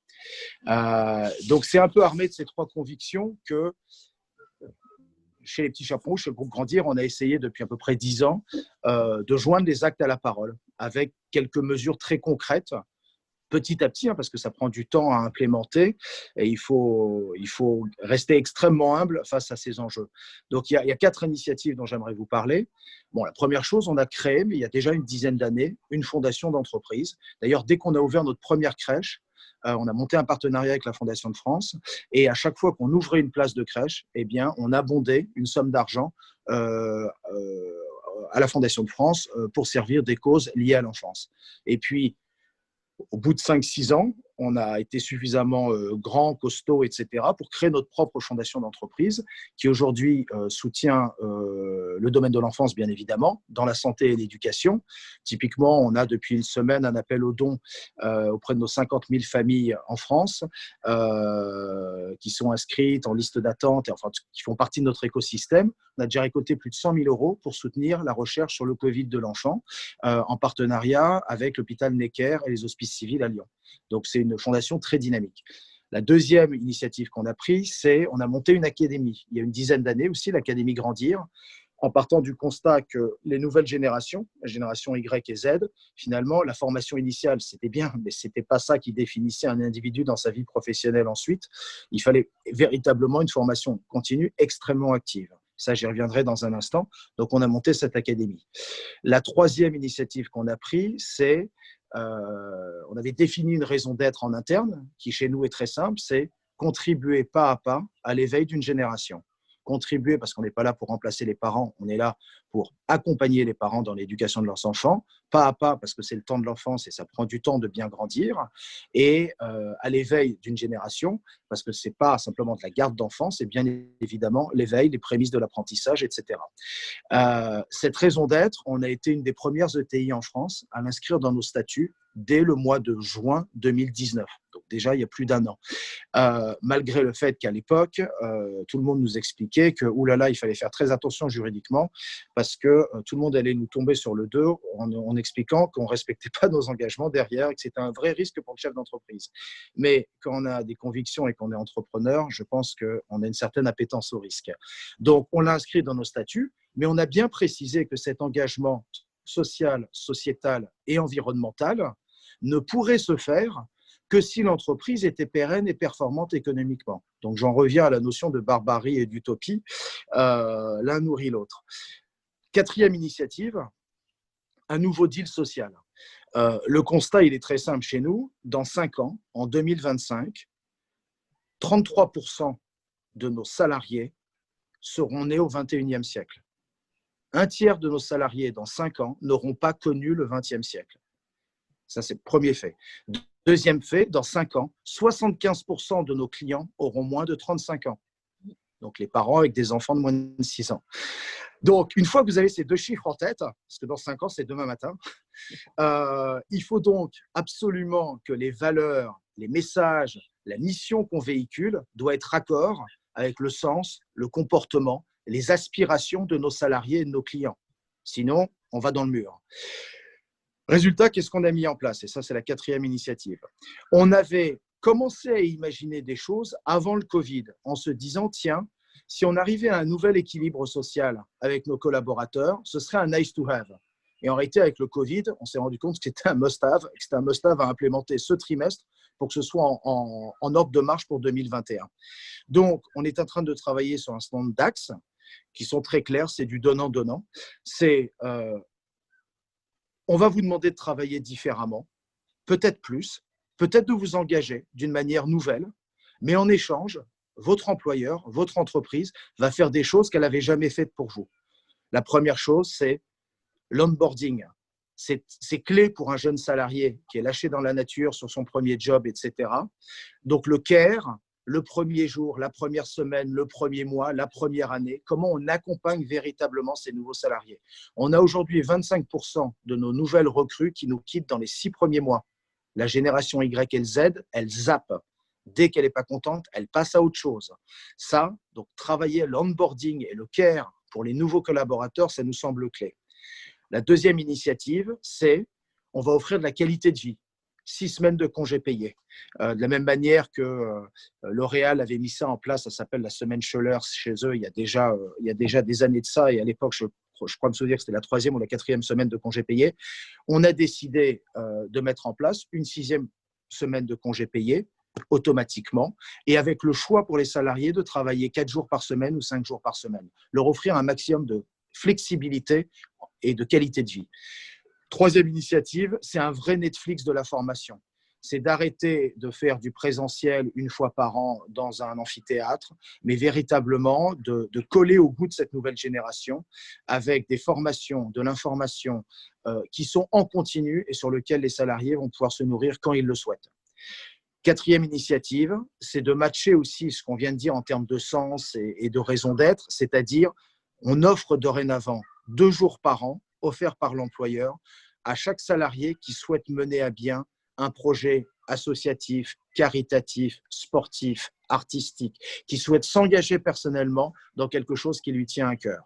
Speaker 7: Donc, c'est un peu armé de ces 3 convictions que chez les Petits Chaperons Rouges, chez le groupe Grandir, on a essayé depuis à peu près 10 ans de joindre les actes à la parole avec quelques mesures très concrètes, petit à petit, parce que ça prend du temps à implémenter et il faut rester extrêmement humble face à ces enjeux. Donc, il y a 4 initiatives dont j'aimerais vous parler. Bon, la première chose, on a créé, mais il y a déjà une dizaine d'années, une fondation d'entreprise. D'ailleurs, dès qu'on a ouvert notre première crèche, on a monté un partenariat avec la Fondation de France et à chaque fois qu'on ouvrait une place de crèche, eh bien, on abondait une somme d'argent à la Fondation de France pour servir des causes liées à l'enfance. Et puis, au bout de 5-6 ans, on a été suffisamment grand, costaud, etc. pour créer notre propre fondation d'entreprise qui aujourd'hui soutient le domaine de l'enfance, bien évidemment, dans la santé et l'éducation. Typiquement, on a depuis une semaine un appel aux dons auprès de nos 50 000 familles en France qui sont inscrites en liste d'attente, et enfin, qui font partie de notre écosystème. On a déjà récolté plus de 100 000 € pour soutenir la recherche sur le Covid de l'enfant en partenariat avec l'hôpital Necker et les hospices civils à Lyon. Donc, c'est une fondation très dynamique. La deuxième initiative qu'on a prise, c'est on a monté une académie. Il y a une dizaine d'années aussi, l'Académie Grandir, en partant du constat que les nouvelles générations, la génération Y et Z, finalement, la formation initiale, c'était bien, mais ce n'était pas ça qui définissait un individu dans sa vie professionnelle ensuite. Il fallait véritablement une formation continue extrêmement active. Ça, j'y reviendrai dans un instant. Donc, on a monté cette académie. La troisième initiative qu'on a prise, c'est on avait défini une raison d'être en interne, qui chez nous est très simple, c'est contribuer pas à pas à l'éveil d'une génération. Contribuer parce qu'on n'est pas là pour remplacer les parents, on est là pour accompagner les parents dans l'éducation de leurs enfants, pas à pas parce que c'est le temps de l'enfance et ça prend du temps de bien grandir, et à l'éveil d'une génération parce que ce n'est pas simplement de la garde d'enfants, c'est bien évidemment l'éveil, les prémices de l'apprentissage, etc. Cette raison d'être, on a été une des premières ETI en France à l'inscrire dans nos statuts dès le mois de juin 2019. Donc déjà, il y a plus d'1 an. Malgré le fait qu'à l'époque, tout le monde nous expliquait que, oulala, il fallait faire très attention juridiquement parce que tout le monde allait nous tomber sur le dos en expliquant qu'on ne respectait pas nos engagements derrière et que c'était un vrai risque pour le chef d'entreprise. Mais quand on a des convictions et qu'on est entrepreneur, je pense qu'on a une certaine appétence au risque. Donc, on l'a inscrit dans nos statuts, mais on a bien précisé que cet engagement social, sociétal et environnemental ne pourrait se faire que si l'entreprise était pérenne et performante économiquement. Donc, j'en reviens à la notion de barbarie et d'utopie. L'un nourrit l'autre. Quatrième initiative, un nouveau deal social. Le constat, il est très simple chez nous. Dans 5 ans, en 2025, 33% de nos salariés seront nés au XXIe siècle. Un tiers de nos salariés, dans 5 ans, n'auront pas connu le XXe siècle. Ça, c'est le premier fait. Deuxième fait, dans 5 ans, 75% de nos clients auront moins de 35 ans. donc les parents avec des enfants de moins de 6 ans. Donc, une fois que vous avez ces 2 chiffres en tête, parce que dans 5 ans, c'est demain matin, il faut donc absolument que les valeurs, les messages, la mission qu'on véhicule doit être raccord avec le sens, le comportement, les aspirations de nos salariés et de nos clients. Sinon, on va dans le mur. Résultat, qu'est-ce qu'on a mis en place? Et ça, c'est la 4e initiative. On avait commencé à imaginer des choses avant le Covid, en se disant, tiens, si on arrivait à un nouvel équilibre social avec nos collaborateurs, ce serait un nice to have. Et en réalité, avec le Covid, on s'est rendu compte que c'était un must-have, que c'était un must-have à implémenter ce trimestre pour que ce soit en ordre de marche pour 2021. Donc, on est en train de travailler sur un certain nombre d'axes qui sont très clairs, c'est du donnant-donnant. C'est, on va vous demander de travailler différemment, peut-être plus, peut-être de vous engager d'une manière nouvelle, mais en échange, votre employeur, votre entreprise va faire des choses qu'elle n'avait jamais faites pour vous. La première chose, c'est l'onboarding. C'est clé pour un jeune salarié qui est lâché dans la nature sur son premier job, etc. Donc le care, le premier jour, la première semaine, le premier mois, la première année, comment on accompagne véritablement ces nouveaux salariés. On a aujourd'hui 25% de nos nouvelles recrues qui nous quittent dans les 6 premiers mois. La génération Y et Z, elle zappe. Dès qu'elle n'est pas contente, elle passe à autre chose. Ça, donc travailler l'onboarding et le care pour les nouveaux collaborateurs, ça nous semble clé. La 2e initiative, c'est on va offrir de la qualité de vie. 6 semaines de congés payés. De la même manière que L'Oréal avait mis ça en place, ça s'appelle la semaine Scholler chez eux, il y a déjà des années de ça, et à l'époque, je crois me souvenir que c'était la 3e ou la 4e semaine de congés payés. On a décidé de mettre en place une 6e semaine de congés payés automatiquement, et avec le choix pour les salariés de travailler 4 jours par semaine ou 5 jours par semaine. Leur offrir un maximum de flexibilité et de qualité de vie. 3e initiative, c'est un vrai Netflix de la formation. C'est d'arrêter de faire du présentiel une fois par an dans un amphithéâtre, mais véritablement de coller au goût de cette nouvelle génération avec des formations, de l'information qui sont en continu et sur lesquelles les salariés vont pouvoir se nourrir quand ils le souhaitent. 4e initiative, c'est de matcher aussi ce qu'on vient de dire en termes de sens et de raison d'être, c'est-à-dire on offre dorénavant 2 jours par an offerts par l'employeur à chaque salarié qui souhaite mener à bien un projet associatif, caritatif, sportif, artistique, qui souhaite s'engager personnellement dans quelque chose qui lui tient à cœur.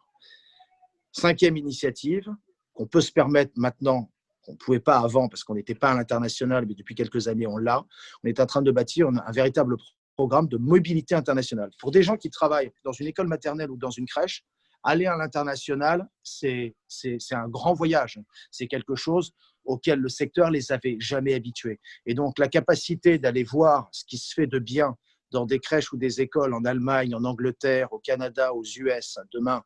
Speaker 7: 5e initiative, qu'on peut se permettre maintenant, qu'on ne pouvait pas avant parce qu'on n'était pas à l'international, mais depuis quelques années on l'a, on est en train de bâtir un véritable programme de mobilité internationale. Pour des gens qui travaillent dans une école maternelle ou dans une crèche, aller à l'international, c'est un grand voyage. C'est quelque chose auquel le secteur les avait jamais habitués. Et donc, la capacité d'aller voir ce qui se fait de bien dans des crèches ou des écoles en Allemagne, en Angleterre, au Canada, aux US, demain,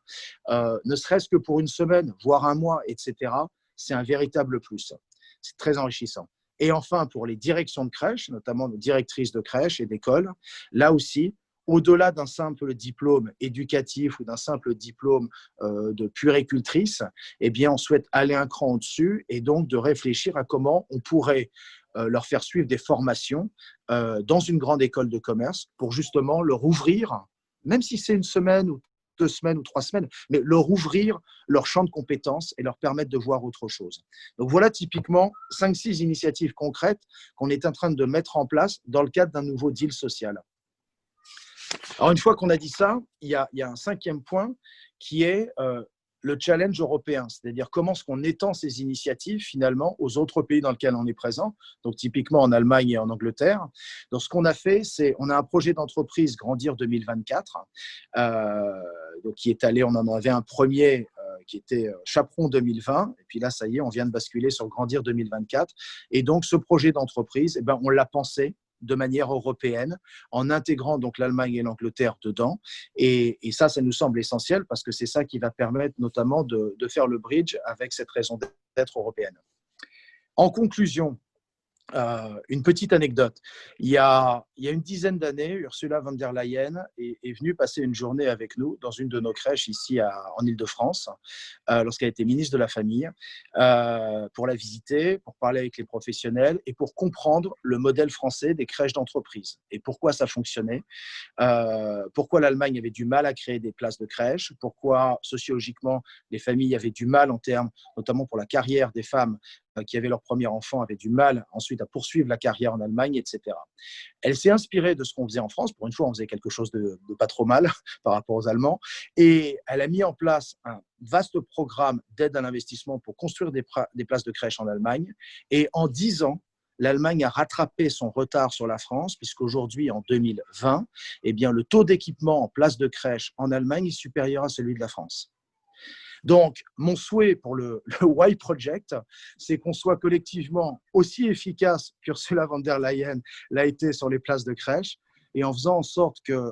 Speaker 7: ne serait-ce que pour une semaine, voire un mois, etc., c'est un véritable plus. C'est très enrichissant. Et enfin, pour les directions de crèche, notamment nos directrices de crèche et d'école, là aussi, au-delà d'un simple diplôme éducatif ou d'un simple diplôme de puéricultrice, eh bien, on souhaite aller un cran au-dessus et donc de réfléchir à comment on pourrait leur faire suivre des formations dans une grande école de commerce pour justement leur ouvrir, même si c'est une semaine ou 2 semaines ou 3 semaines, mais leur ouvrir leur champ de compétences et leur permettre de voir autre chose. Donc voilà typiquement 5-6 initiatives concrètes qu'on est en train de mettre en place dans le cadre d'un nouveau deal social. Alors, une fois qu'on a dit ça, il y a un 5e point qui est le challenge européen, c'est-à-dire comment est-ce qu'on étend ces initiatives finalement aux autres pays dans lesquels on est présent, donc typiquement en Allemagne et en Angleterre. Donc, ce qu'on a fait, c'est on a un projet d'entreprise Grandir 2024, donc qui est allé, on en avait un premier qui était Chaperon 2020, et puis là, ça y est, on vient de basculer sur Grandir 2024. Et donc, ce projet d'entreprise, eh ben, on l'a pensé de manière européenne, en intégrant donc l'Allemagne et l'Angleterre dedans. Et ça nous semble essentiel parce que c'est ça qui va permettre notamment de faire le bridge avec cette raison d'être européenne. En conclusion, une petite anecdote. Il y a une dizaine d'années, Ursula von der Leyen est venue passer une journée avec nous dans une de nos crèches ici en Île-de-France, lorsqu'elle était ministre de la Famille, pour la visiter, pour parler avec les professionnels et pour comprendre le modèle français des crèches d'entreprise et pourquoi ça fonctionnait, pourquoi l'Allemagne avait du mal à créer des places de crèche, pourquoi sociologiquement les familles avaient du mal en termes, notamment pour la carrière des femmes qui avaient leur premier enfant, avaient du mal ensuite à poursuivre la carrière en Allemagne, etc. Elle s'est inspirée de ce qu'on faisait en France. Pour une fois, on faisait quelque chose de pas trop mal par rapport aux Allemands. Et elle a mis en place un vaste programme d'aide à l'investissement pour construire des places de crèche en Allemagne. Et en 10 ans, l'Allemagne a rattrapé son retard sur la France, puisqu'aujourd'hui, en 2020, eh bien, le taux d'équipement en places de crèche en Allemagne est supérieur à celui de la France. Donc, mon souhait pour le Why Project, c'est qu'on soit collectivement aussi efficace qu'Ursula von der Leyen l'a été sur les places de crèche, et en faisant en sorte que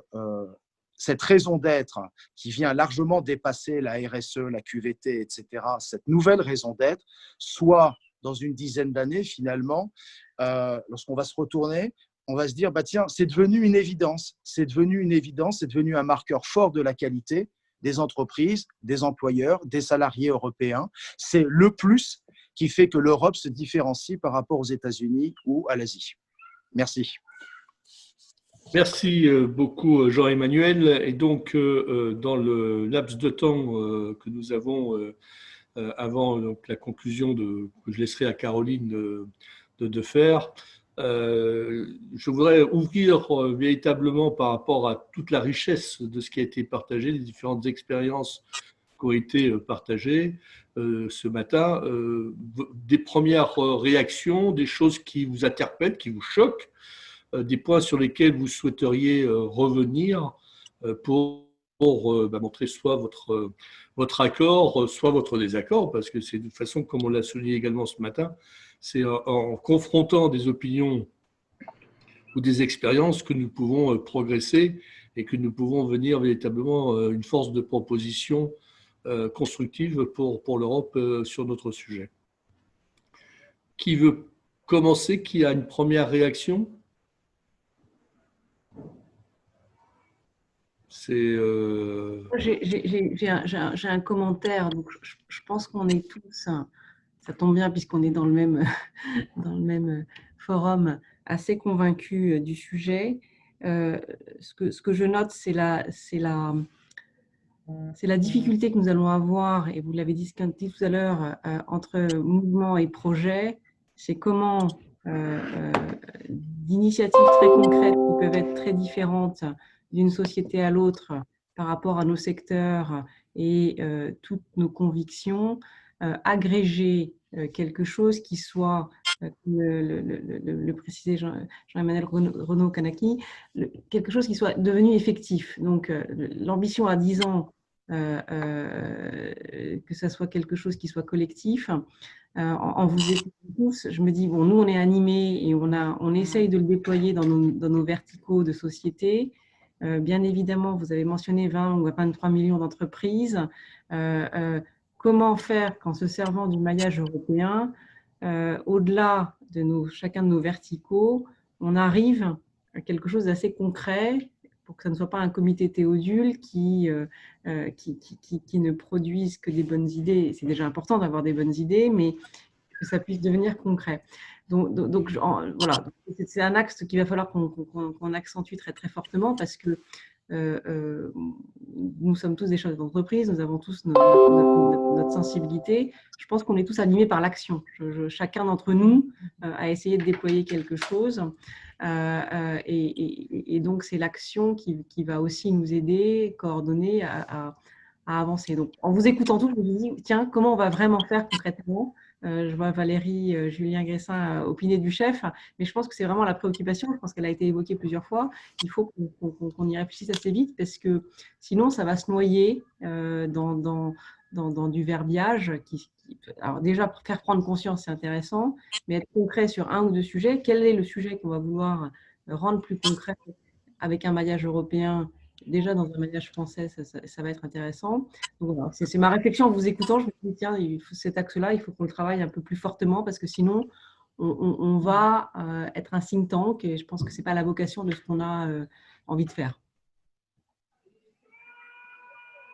Speaker 7: cette raison d'être, qui vient largement dépasser la RSE, la QVT, etc., cette nouvelle raison d'être, soit dans une dizaine d'années, finalement, lorsqu'on va se retourner, on va se dire, bah tiens, c'est devenu une évidence, c'est devenu un marqueur fort de la qualité des entreprises, des employeurs, des salariés européens. C'est le plus qui fait que l'Europe se différencie par rapport aux États-Unis ou à l'Asie. Merci.
Speaker 2: Merci beaucoup, Jean-Emmanuel. Et donc, dans le laps de temps que nous avons avant donc, la conclusion que je laisserai à Caroline de faire, je voudrais ouvrir véritablement par rapport à toute la richesse de ce qui a été partagé, les différentes expériences qui ont été partagées ce matin, des premières réactions, des choses qui vous interpellent, qui vous choquent, des points sur lesquels vous souhaiteriez revenir pour montrer soit votre accord, soit votre désaccord, parce que c'est de toute façon, comme on l'a souligné également ce matin, c'est en confrontant des opinions ou des expériences que nous pouvons progresser et que nous pouvons venir véritablement une force de proposition constructive pour l'Europe sur notre sujet. Qui veut commencer? Qui a une première réaction? J'ai
Speaker 3: un commentaire, donc je pense qu'on est tous, ça tombe bien puisqu'on est dans le même forum, assez convaincus du sujet. Ce que je note, c'est la difficulté que nous allons avoir, et vous l'avez dit tout à l'heure, entre mouvement et projet, c'est comment d'initiatives très concrètes qui peuvent être très différentes d'une société à l'autre par rapport à nos secteurs et toutes nos convictions, agréger quelque chose qui soit, le précisait Jean-Emmanuel Renaud-Kanaki, quelque chose qui soit devenu effectif. Donc, l'ambition à 10 ans, que ça soit quelque chose qui soit collectif. En vous écoutant tous, je me dis, bon, nous, on est animés et on essaye de le déployer dans nos verticaux de société. Bien évidemment, vous avez mentionné 20 ou 23 millions d'entreprises. Comment faire qu'en se servant du maillage européen, au-delà de chacun de nos verticaux, on arrive à quelque chose d'assez concret pour que ça ne soit pas un comité Théodule qui ne produise que des bonnes idées. C'est déjà important d'avoir des bonnes idées, mais que ça puisse devenir concret. Donc voilà, c'est un axe qu'il va falloir qu'on accentue très, très fortement parce que nous sommes tous des chefs d'entreprise, nous avons tous notre sensibilité. Je pense qu'on est tous animés par l'action. Chacun d'entre nous a essayé de déployer quelque chose et donc c'est l'action qui va aussi nous aider, coordonner à avancer. Donc en vous écoutant tous, je me dis, tiens, comment on va vraiment faire concrètement? Je vois Valérie, Julien Gressin opiner du chef, mais je pense que c'est vraiment la préoccupation. Je pense qu'elle a été évoquée plusieurs fois. Il faut qu'on y réfléchisse assez vite parce que sinon, ça va se noyer dans du verbiage. Alors déjà, faire prendre conscience, c'est intéressant, mais être concret sur un ou deux sujets. Quel est le sujet qu'on va vouloir rendre plus concret avec un maillage européen? Déjà, dans un maillage français, ça va être intéressant. Donc, voilà, c'est ma réflexion en vous écoutant. Je me dis, tiens, cet axe-là, il faut qu'on le travaille un peu plus fortement parce que sinon, on va être un think tank et je pense que ce n'est pas la vocation de ce qu'on a envie de faire.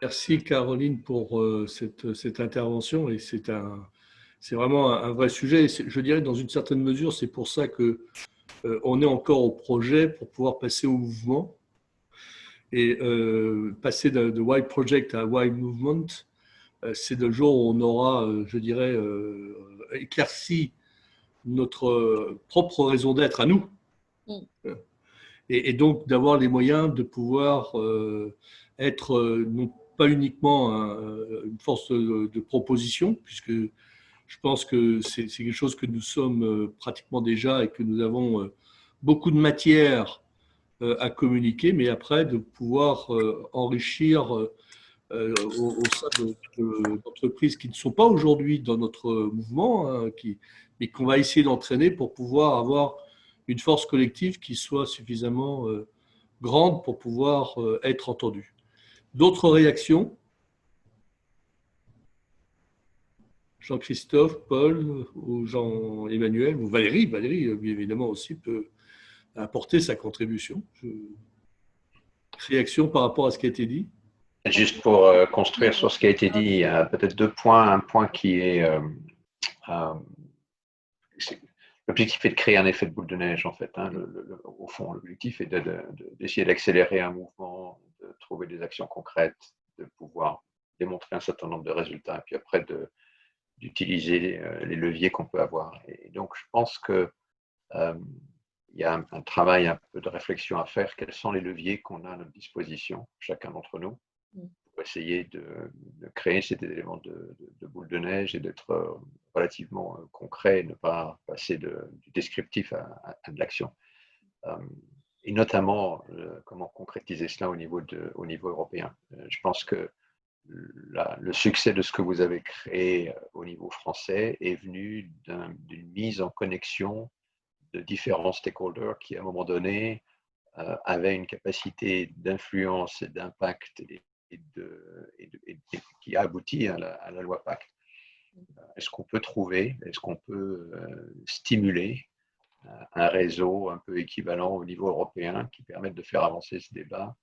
Speaker 2: Merci Caroline pour cette intervention et c'est vraiment un vrai sujet. Je dirais dans une certaine mesure, c'est pour ça que on est encore au projet pour pouvoir passer au mouvement et passer de Why Project à Why Movement. C'est le jour où on aura, je dirais, éclairci notre propre raison d'être à nous. Et donc d'avoir les moyens de pouvoir être non pas uniquement une force de proposition, puisque je pense que c'est quelque chose que nous sommes pratiquement déjà et que nous avons beaucoup de matière à communiquer, mais après de pouvoir enrichir au sein d'entreprises qui ne sont pas aujourd'hui dans notre mouvement, hein, mais qu'on va essayer d'entraîner pour pouvoir avoir une force collective qui soit suffisamment grande pour pouvoir être entendue. D'autres réactions? Jean-Christophe, Paul, ou Jean-Emmanuel, ou Valérie. Valérie, évidemment, aussi peut apporter sa contribution. Réaction par rapport à ce qui a été dit?
Speaker 5: Juste pour construire sur ce qui a été dit, il y a peut-être deux points. Un point qui est l'objectif est de créer un effet de boule de neige, en fait. Hein. Au fond, l'objectif est d'essayer d'accélérer un mouvement, de trouver des actions concrètes, de pouvoir démontrer un certain nombre de résultats, et puis après d'utiliser les leviers qu'on peut avoir. Et donc, je pense que il y a un travail, un peu de réflexion à faire. Quels sont les leviers qu'on a à notre disposition, chacun d'entre nous, pour essayer de créer cet élément de boule de neige et d'être relativement concret et ne pas passer du descriptif à de l'action. Et notamment, comment concrétiser cela au niveau européen. Je pense que le succès de ce que vous avez créé au niveau français est venu d'une mise en connexion de différents stakeholders qui, à un moment donné, avaient une capacité d'influence et d'impact et qui a abouti à la loi Pacte. Est-ce qu'on peut stimuler un réseau un peu équivalent au niveau européen qui permette de faire avancer ce débat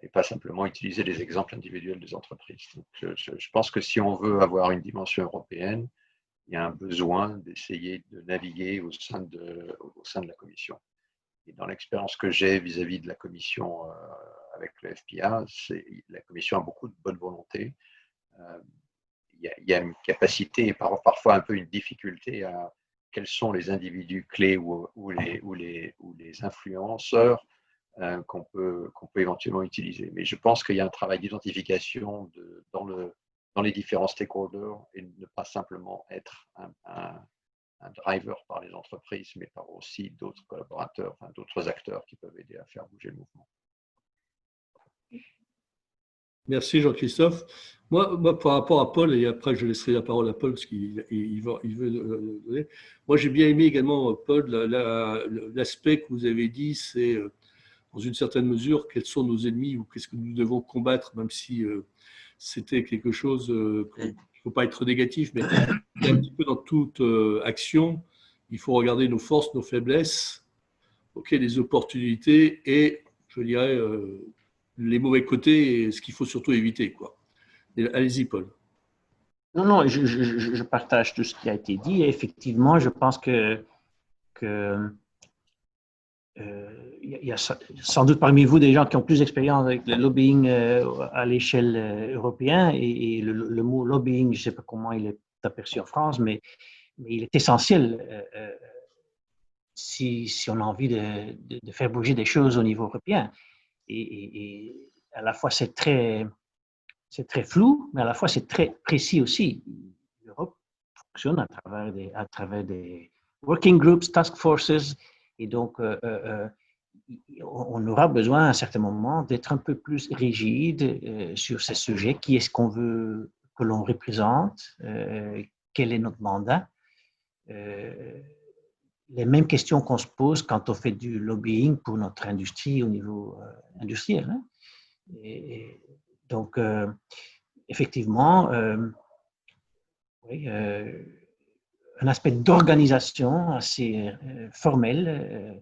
Speaker 5: et pas simplement utiliser les exemples individuels des entreprises? Donc, je pense que si on veut avoir une dimension européenne, il y a un besoin d'essayer de naviguer au sein de la Commission. Et dans l'expérience que j'ai vis-à-vis de la Commission avec le FPA, la Commission a beaucoup de bonne volonté. Il y a une capacité et parfois un peu une difficulté à quels sont les individus clés ou les influenceurs qu'on peut éventuellement utiliser. Mais je pense qu'il y a un travail d'identification dans les différents stakeholders et ne pas simplement être un driver par les entreprises, mais par aussi d'autres collaborateurs, enfin, d'autres acteurs qui peuvent aider à faire bouger le mouvement.
Speaker 2: Merci Jean-Christophe. Moi, par rapport à Paul, et après je laisserai la parole à Paul parce qu'il veut donner. Moi, j'ai bien aimé également, Paul, l'aspect que vous avez dit, c'est dans une certaine mesure quels sont nos ennemis ou qu'est-ce que nous devons combattre, même si c'était quelque chose qu'il ne faut pas être négatif, mais un petit peu dans toute action, il faut regarder nos forces, nos faiblesses, les opportunités et, je dirais, les mauvais côtés et ce qu'il faut surtout éviter, quoi. Allez-y, Paul.
Speaker 6: Non, je partage tout ce qui a été dit. Et effectivement, je pense que il y a sans doute parmi vous des gens qui ont plus d'expérience avec le lobbying à l'échelle européenne et le mot lobbying, je ne sais pas comment il est aperçu en France, mais il est essentiel si on a envie de faire bouger des choses au niveau européen. Et à la fois c'est très flou, mais à la fois c'est très précis aussi. L'Europe fonctionne à travers des working groups, task forces, et donc on aura besoin à un certain moment d'être un peu plus rigide sur ces sujets. Qui est-ce qu'on veut que l'on représente? Quel est notre mandat? Les mêmes questions qu'on se pose quand on fait du lobbying pour notre industrie au niveau industriel. Hein? Et donc, effectivement, oui, un aspect d'organisation assez formel,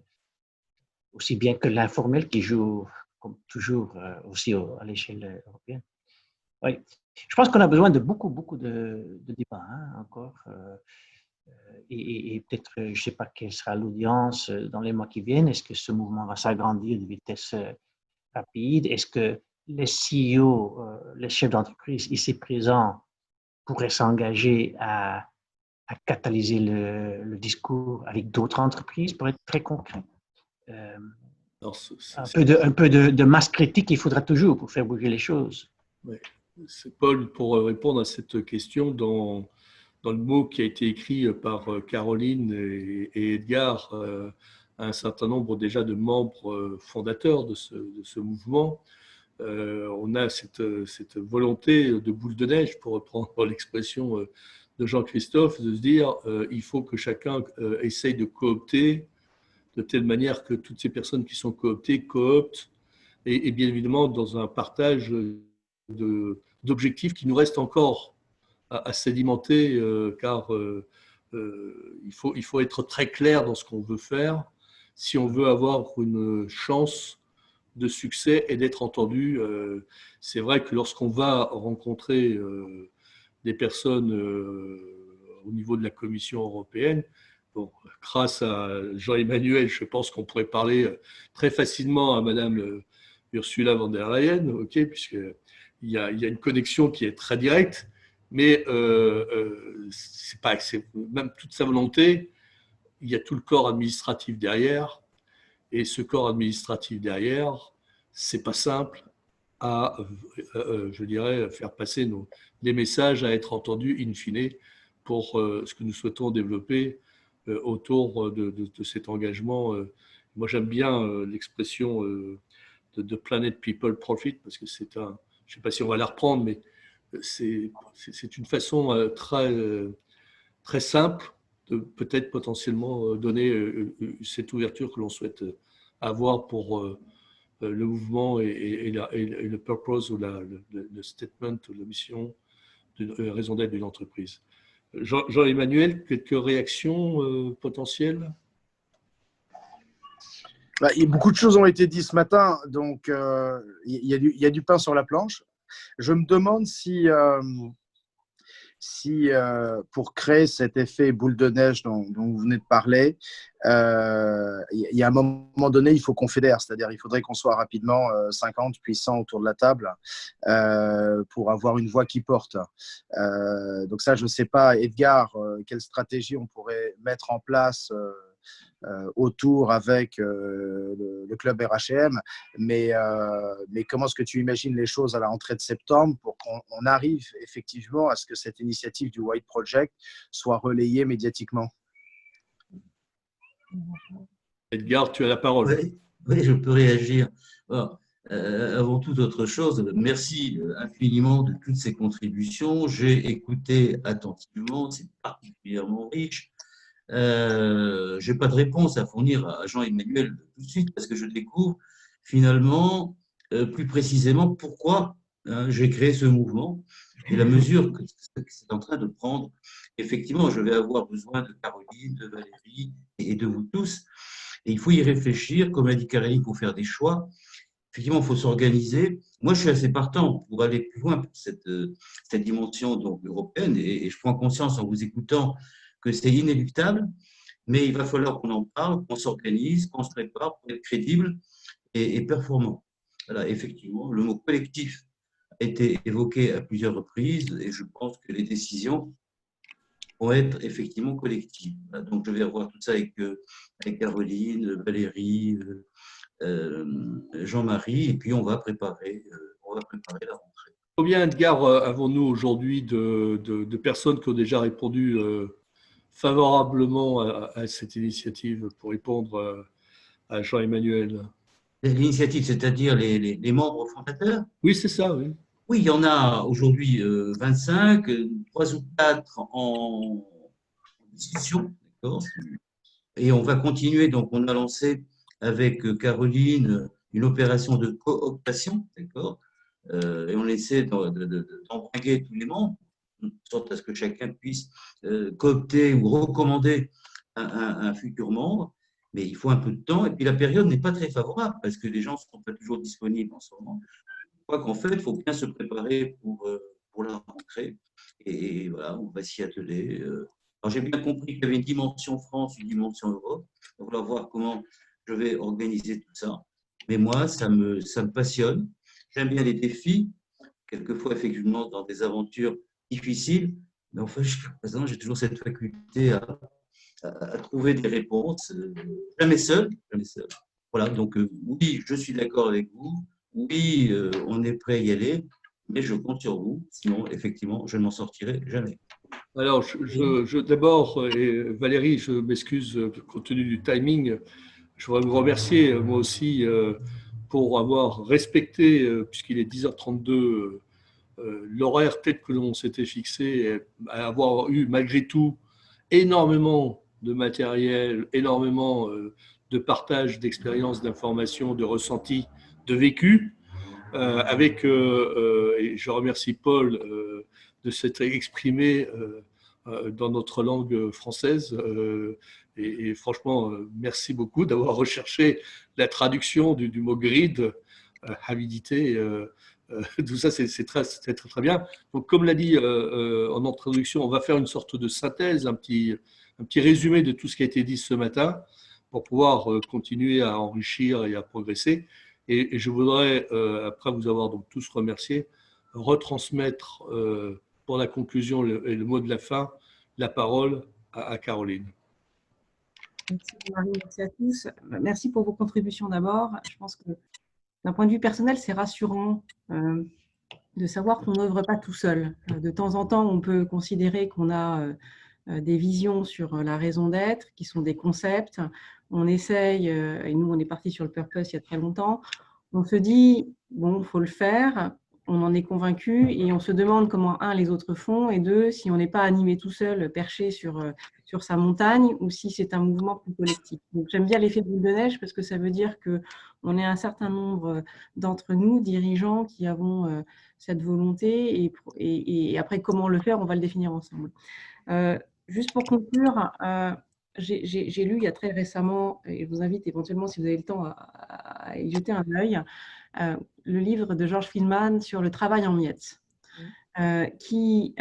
Speaker 6: aussi bien que l'informel qui joue, comme toujours, aussi à l'échelle européenne. Oui. Je pense qu'on a besoin de beaucoup de débats encore. Et peut-être, je ne sais pas quelle sera l'audience dans les mois qui viennent. Est-ce que ce mouvement va s'agrandir de vitesse rapide? Est-ce que les CEO, les chefs d'entreprise ici présents pourraient s'engager à catalyser le discours avec d'autres entreprises pour être très concret? Un peu de masse critique, il faudra toujours pour faire bouger les choses.
Speaker 2: Ouais. C'est Paul, pour répondre à cette question, dans le mot qui a été écrit par Caroline et Edgar, un certain nombre déjà de membres fondateurs de ce mouvement, on a cette volonté de boule de neige, pour reprendre l'expression de Jean-Christophe, de se dire il faut que chacun essaye de coopter de telle manière que toutes ces personnes qui sont cooptées cooptent, et bien évidemment dans un partage d'objectifs qui nous restent encore à sédimenter, car il faut être très clair dans ce qu'on veut faire si on veut avoir une chance de succès et d'être entendu. C'est vrai que lorsqu'on va rencontrer des personnes au niveau de la Commission européenne, bon, grâce à Jean-Emmanuel, je pense qu'on pourrait parler très facilement à Madame Ursula von der Leyen, okay, puisqu'il y a une connexion qui est très directe, mais c'est même toute sa volonté, il y a tout le corps administratif derrière, et ce corps administratif derrière, c'est pas simple à, je dirais, faire passer les messages, à être entendus in fine pour ce que nous souhaitons développer autour de cet engagement. Moi, j'aime bien l'expression de Planet People Profit, parce que c'est un, je ne sais pas si on va la reprendre, mais c'est une façon très simple de peut-être potentiellement donner cette ouverture que l'on souhaite avoir pour le mouvement et le purpose ou le statement ou la mission, la raison d'être d'une entreprise. Jean-Emmanuel, quelques réactions potentielles?
Speaker 7: Beaucoup de choses ont été dites ce matin, donc il y a du pain sur la planche. Je me demande si pour créer cet effet boule de neige dont vous venez de parler, il y a un moment donné, il faut qu'on fédère, c'est-à-dire il faudrait qu'on soit rapidement 50 puis 100 autour de la table pour avoir une voix qui porte. Donc ça, je ne sais pas, Edgar, quelle stratégie on pourrait mettre en place autour avec le club RHM, mais comment est-ce que tu imagines les choses à la rentrée de septembre pour qu'on arrive effectivement à ce que cette initiative du White Project soit relayée médiatiquement?
Speaker 2: Edgar, tu as la parole.
Speaker 1: Oui, je peux réagir. Alors, avant toute autre chose, merci infiniment de toutes ces contributions. J'ai écouté attentivement, c'est particulièrement riche. Je n'ai pas de réponse à fournir à Jean-Emmanuel tout de suite parce que je découvre finalement plus précisément pourquoi j'ai créé ce mouvement et la mesure que c'est en train de prendre. Effectivement, je vais avoir besoin de Caroline, de Valérie et de vous tous. Et il faut y réfléchir. Comme a dit Caroline, il faut faire des choix. Effectivement, il faut s'organiser. Moi, je suis assez partant pour aller plus loin pour cette dimension donc, européenne et je prends conscience en vous écoutant que c'est inéluctable, mais il va falloir qu'on en parle, qu'on s'organise, qu'on se prépare pour être crédible et performant. Voilà, effectivement, le mot collectif a été évoqué à plusieurs reprises et je pense que les décisions vont être effectivement collectives. Voilà, donc, je vais revoir tout ça avec Caroline, Valérie, Jean-Marie, et puis on va préparer la rentrée.
Speaker 2: Combien, Edgar, avons-nous aujourd'hui de personnes qui ont déjà répondu favorablement à cette initiative pour répondre à Jean-Emmanuel?
Speaker 1: L'initiative, c'est-à-dire les membres fondateurs?
Speaker 2: Oui, c'est ça, oui.
Speaker 1: Oui, il y en a aujourd'hui 25, 3 ou 4 en discussion, d'accord. Et on va continuer, donc on a lancé avec Caroline une opération de cooptation, d'accord, et on essaie d'embringuer tous les membres, sorte à ce que chacun puisse coopter ou recommander un futur membre. Mais il faut un peu de temps. Et puis, la période n'est pas très favorable parce que les gens ne sont pas toujours disponibles en ce moment. Je crois qu'en fait, il faut bien se préparer pour la rentrée. Et voilà, on va s'y atteler. Alors, j'ai bien compris qu'il y avait une dimension France, une dimension Europe. On va voir comment je vais organiser tout ça. Mais moi, ça me passionne. J'aime bien les défis. Quelquefois, effectivement, dans des aventures difficiles. Mais enfin, jusqu'à présent, j'ai toujours cette faculté à trouver des réponses. Jamais seul. Jamais seul. Voilà, donc oui, je suis d'accord avec vous. Oui, on est prêt à y aller, mais je compte sur vous. Sinon, effectivement, je ne m'en sortirai jamais.
Speaker 2: Alors, d'abord, Valérie, je m'excuse compte tenu du timing. Je voudrais vous remercier, moi aussi, pour avoir respecté, puisqu'il est 10h32, l'horaire peut-être que l'on s'était fixé, à avoir eu malgré tout énormément de matériel, énormément de partage d'expériences, d'informations, de ressentis, de vécu. Et je remercie Paul de s'être exprimé dans notre langue française. Et franchement, merci beaucoup d'avoir recherché la traduction du mot grid, avidité. Tout ça, c'est très bien. Donc, comme l'a dit en introduction, on va faire une sorte de synthèse, un petit résumé de tout ce qui a été dit ce matin pour pouvoir continuer à enrichir et à progresser. Et je voudrais, après vous avoir donc tous remerciés, retransmettre pour la conclusion et le mot de la fin, la parole à Caroline.
Speaker 3: Merci Marie, merci à tous. Merci pour vos contributions d'abord. Je pense que d'un point de vue personnel, c'est rassurant de savoir qu'on n'œuvre pas tout seul. De temps en temps, on peut considérer qu'on a des visions sur la raison d'être, qui sont des concepts. On essaye, et nous on est parti sur le purpose il y a très longtemps, on se dit, bon, il faut le faire, on en est convaincu et on se demande comment, un, les autres font, et deux, si on n'est pas animé tout seul, perché sur sa montagne, ou si c'est un mouvement plus collectif. Donc j'aime bien l'effet boule de neige parce que ça veut dire qu'on est un certain nombre d'entre nous, dirigeants, qui avons cette volonté, et après comment le faire, on va le définir ensemble. Juste pour conclure, j'ai lu il y a très récemment, et je vous invite éventuellement, si vous avez le temps, à y jeter un œil, le livre de George Friedman sur le travail en miettes, qui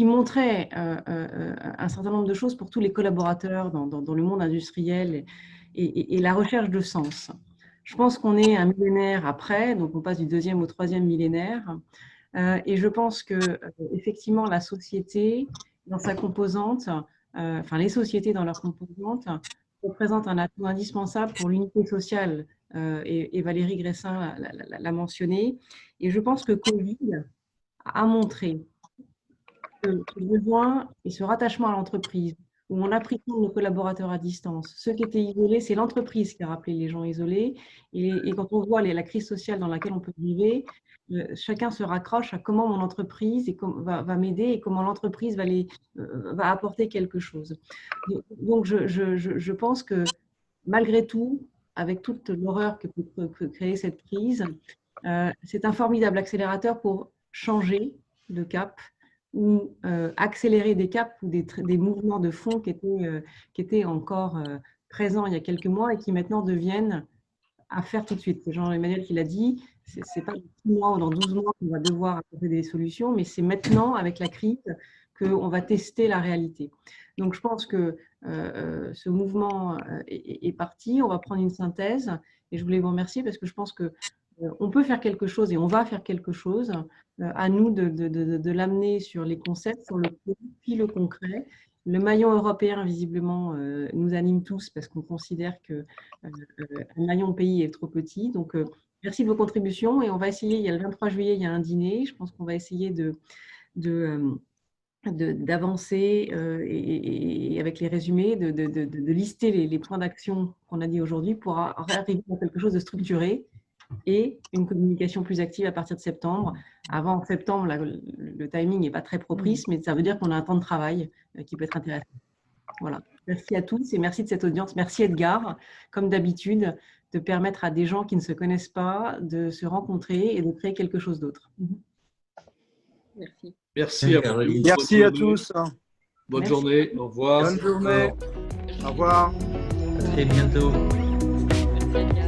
Speaker 3: montrait un certain nombre de choses pour tous les collaborateurs dans le monde industriel et la recherche de sens. Je pense qu'on est un millénaire après, donc on passe du 2e au 3e millénaire, et je pense que effectivement la société dans sa composante, enfin les sociétés dans leur composante, représentent un atout indispensable pour l'unité sociale, et Valérie Gressin l'a mentionné. Et je pense que Covid a montré que ce besoin et ce rattachement à l'entreprise, où on a pris soin de nos collaborateurs à distance, ceux qui étaient isolés, c'est l'entreprise qui a rappelé les gens isolés. Et quand on voit la crise sociale dans laquelle on peut vivre, chacun se raccroche à comment mon entreprise va m'aider et comment l'entreprise va apporter quelque chose. Donc, je pense que malgré tout, avec toute l'horreur que peut créer cette crise, c'est un formidable accélérateur pour changer de cap ou accélérer des caps ou des mouvements de fond qui étaient encore présents il y a quelques mois et qui maintenant deviennent à faire tout de suite. C'est Jean-Emmanuel qui l'a dit, ce n'est pas dans 6 mois ou dans 12 mois qu'on va devoir apporter des solutions, mais c'est maintenant, avec la crise, qu'on va tester la réalité. Donc, je pense que ce mouvement est parti. On va prendre une synthèse et je voulais vous remercier parce que je pense qu'on peut faire quelque chose et on va faire quelque chose. À nous de l'amener sur les concepts, sur le puis le concret. Le maillon européen, visiblement, nous anime tous parce qu'on considère qu'un maillon pays est trop petit. Donc, merci de vos contributions et on va essayer, il y a le 23 juillet, il y a un dîner. Je pense qu'on va essayer d'avancer et avec les résumés, de lister les points d'action qu'on a dit aujourd'hui pour arriver à quelque chose de structuré et une communication plus active à partir de septembre. Avant septembre, le timing n'est pas très propice, mais ça veut dire qu'on a un temps de travail qui peut être intéressant. Voilà. Merci à tous et merci de cette audience. Merci Edgar, comme d'habitude, de permettre à des gens qui ne se connaissent pas de se rencontrer et de créer quelque chose d'autre.
Speaker 4: Merci.
Speaker 2: Merci à vous.
Speaker 1: Caroline.
Speaker 7: Merci à tous.
Speaker 2: Bonne
Speaker 3: Merci.
Speaker 2: journée. Au revoir.
Speaker 7: Bonne journée. Au revoir.
Speaker 1: À très bientôt.
Speaker 4: Merci.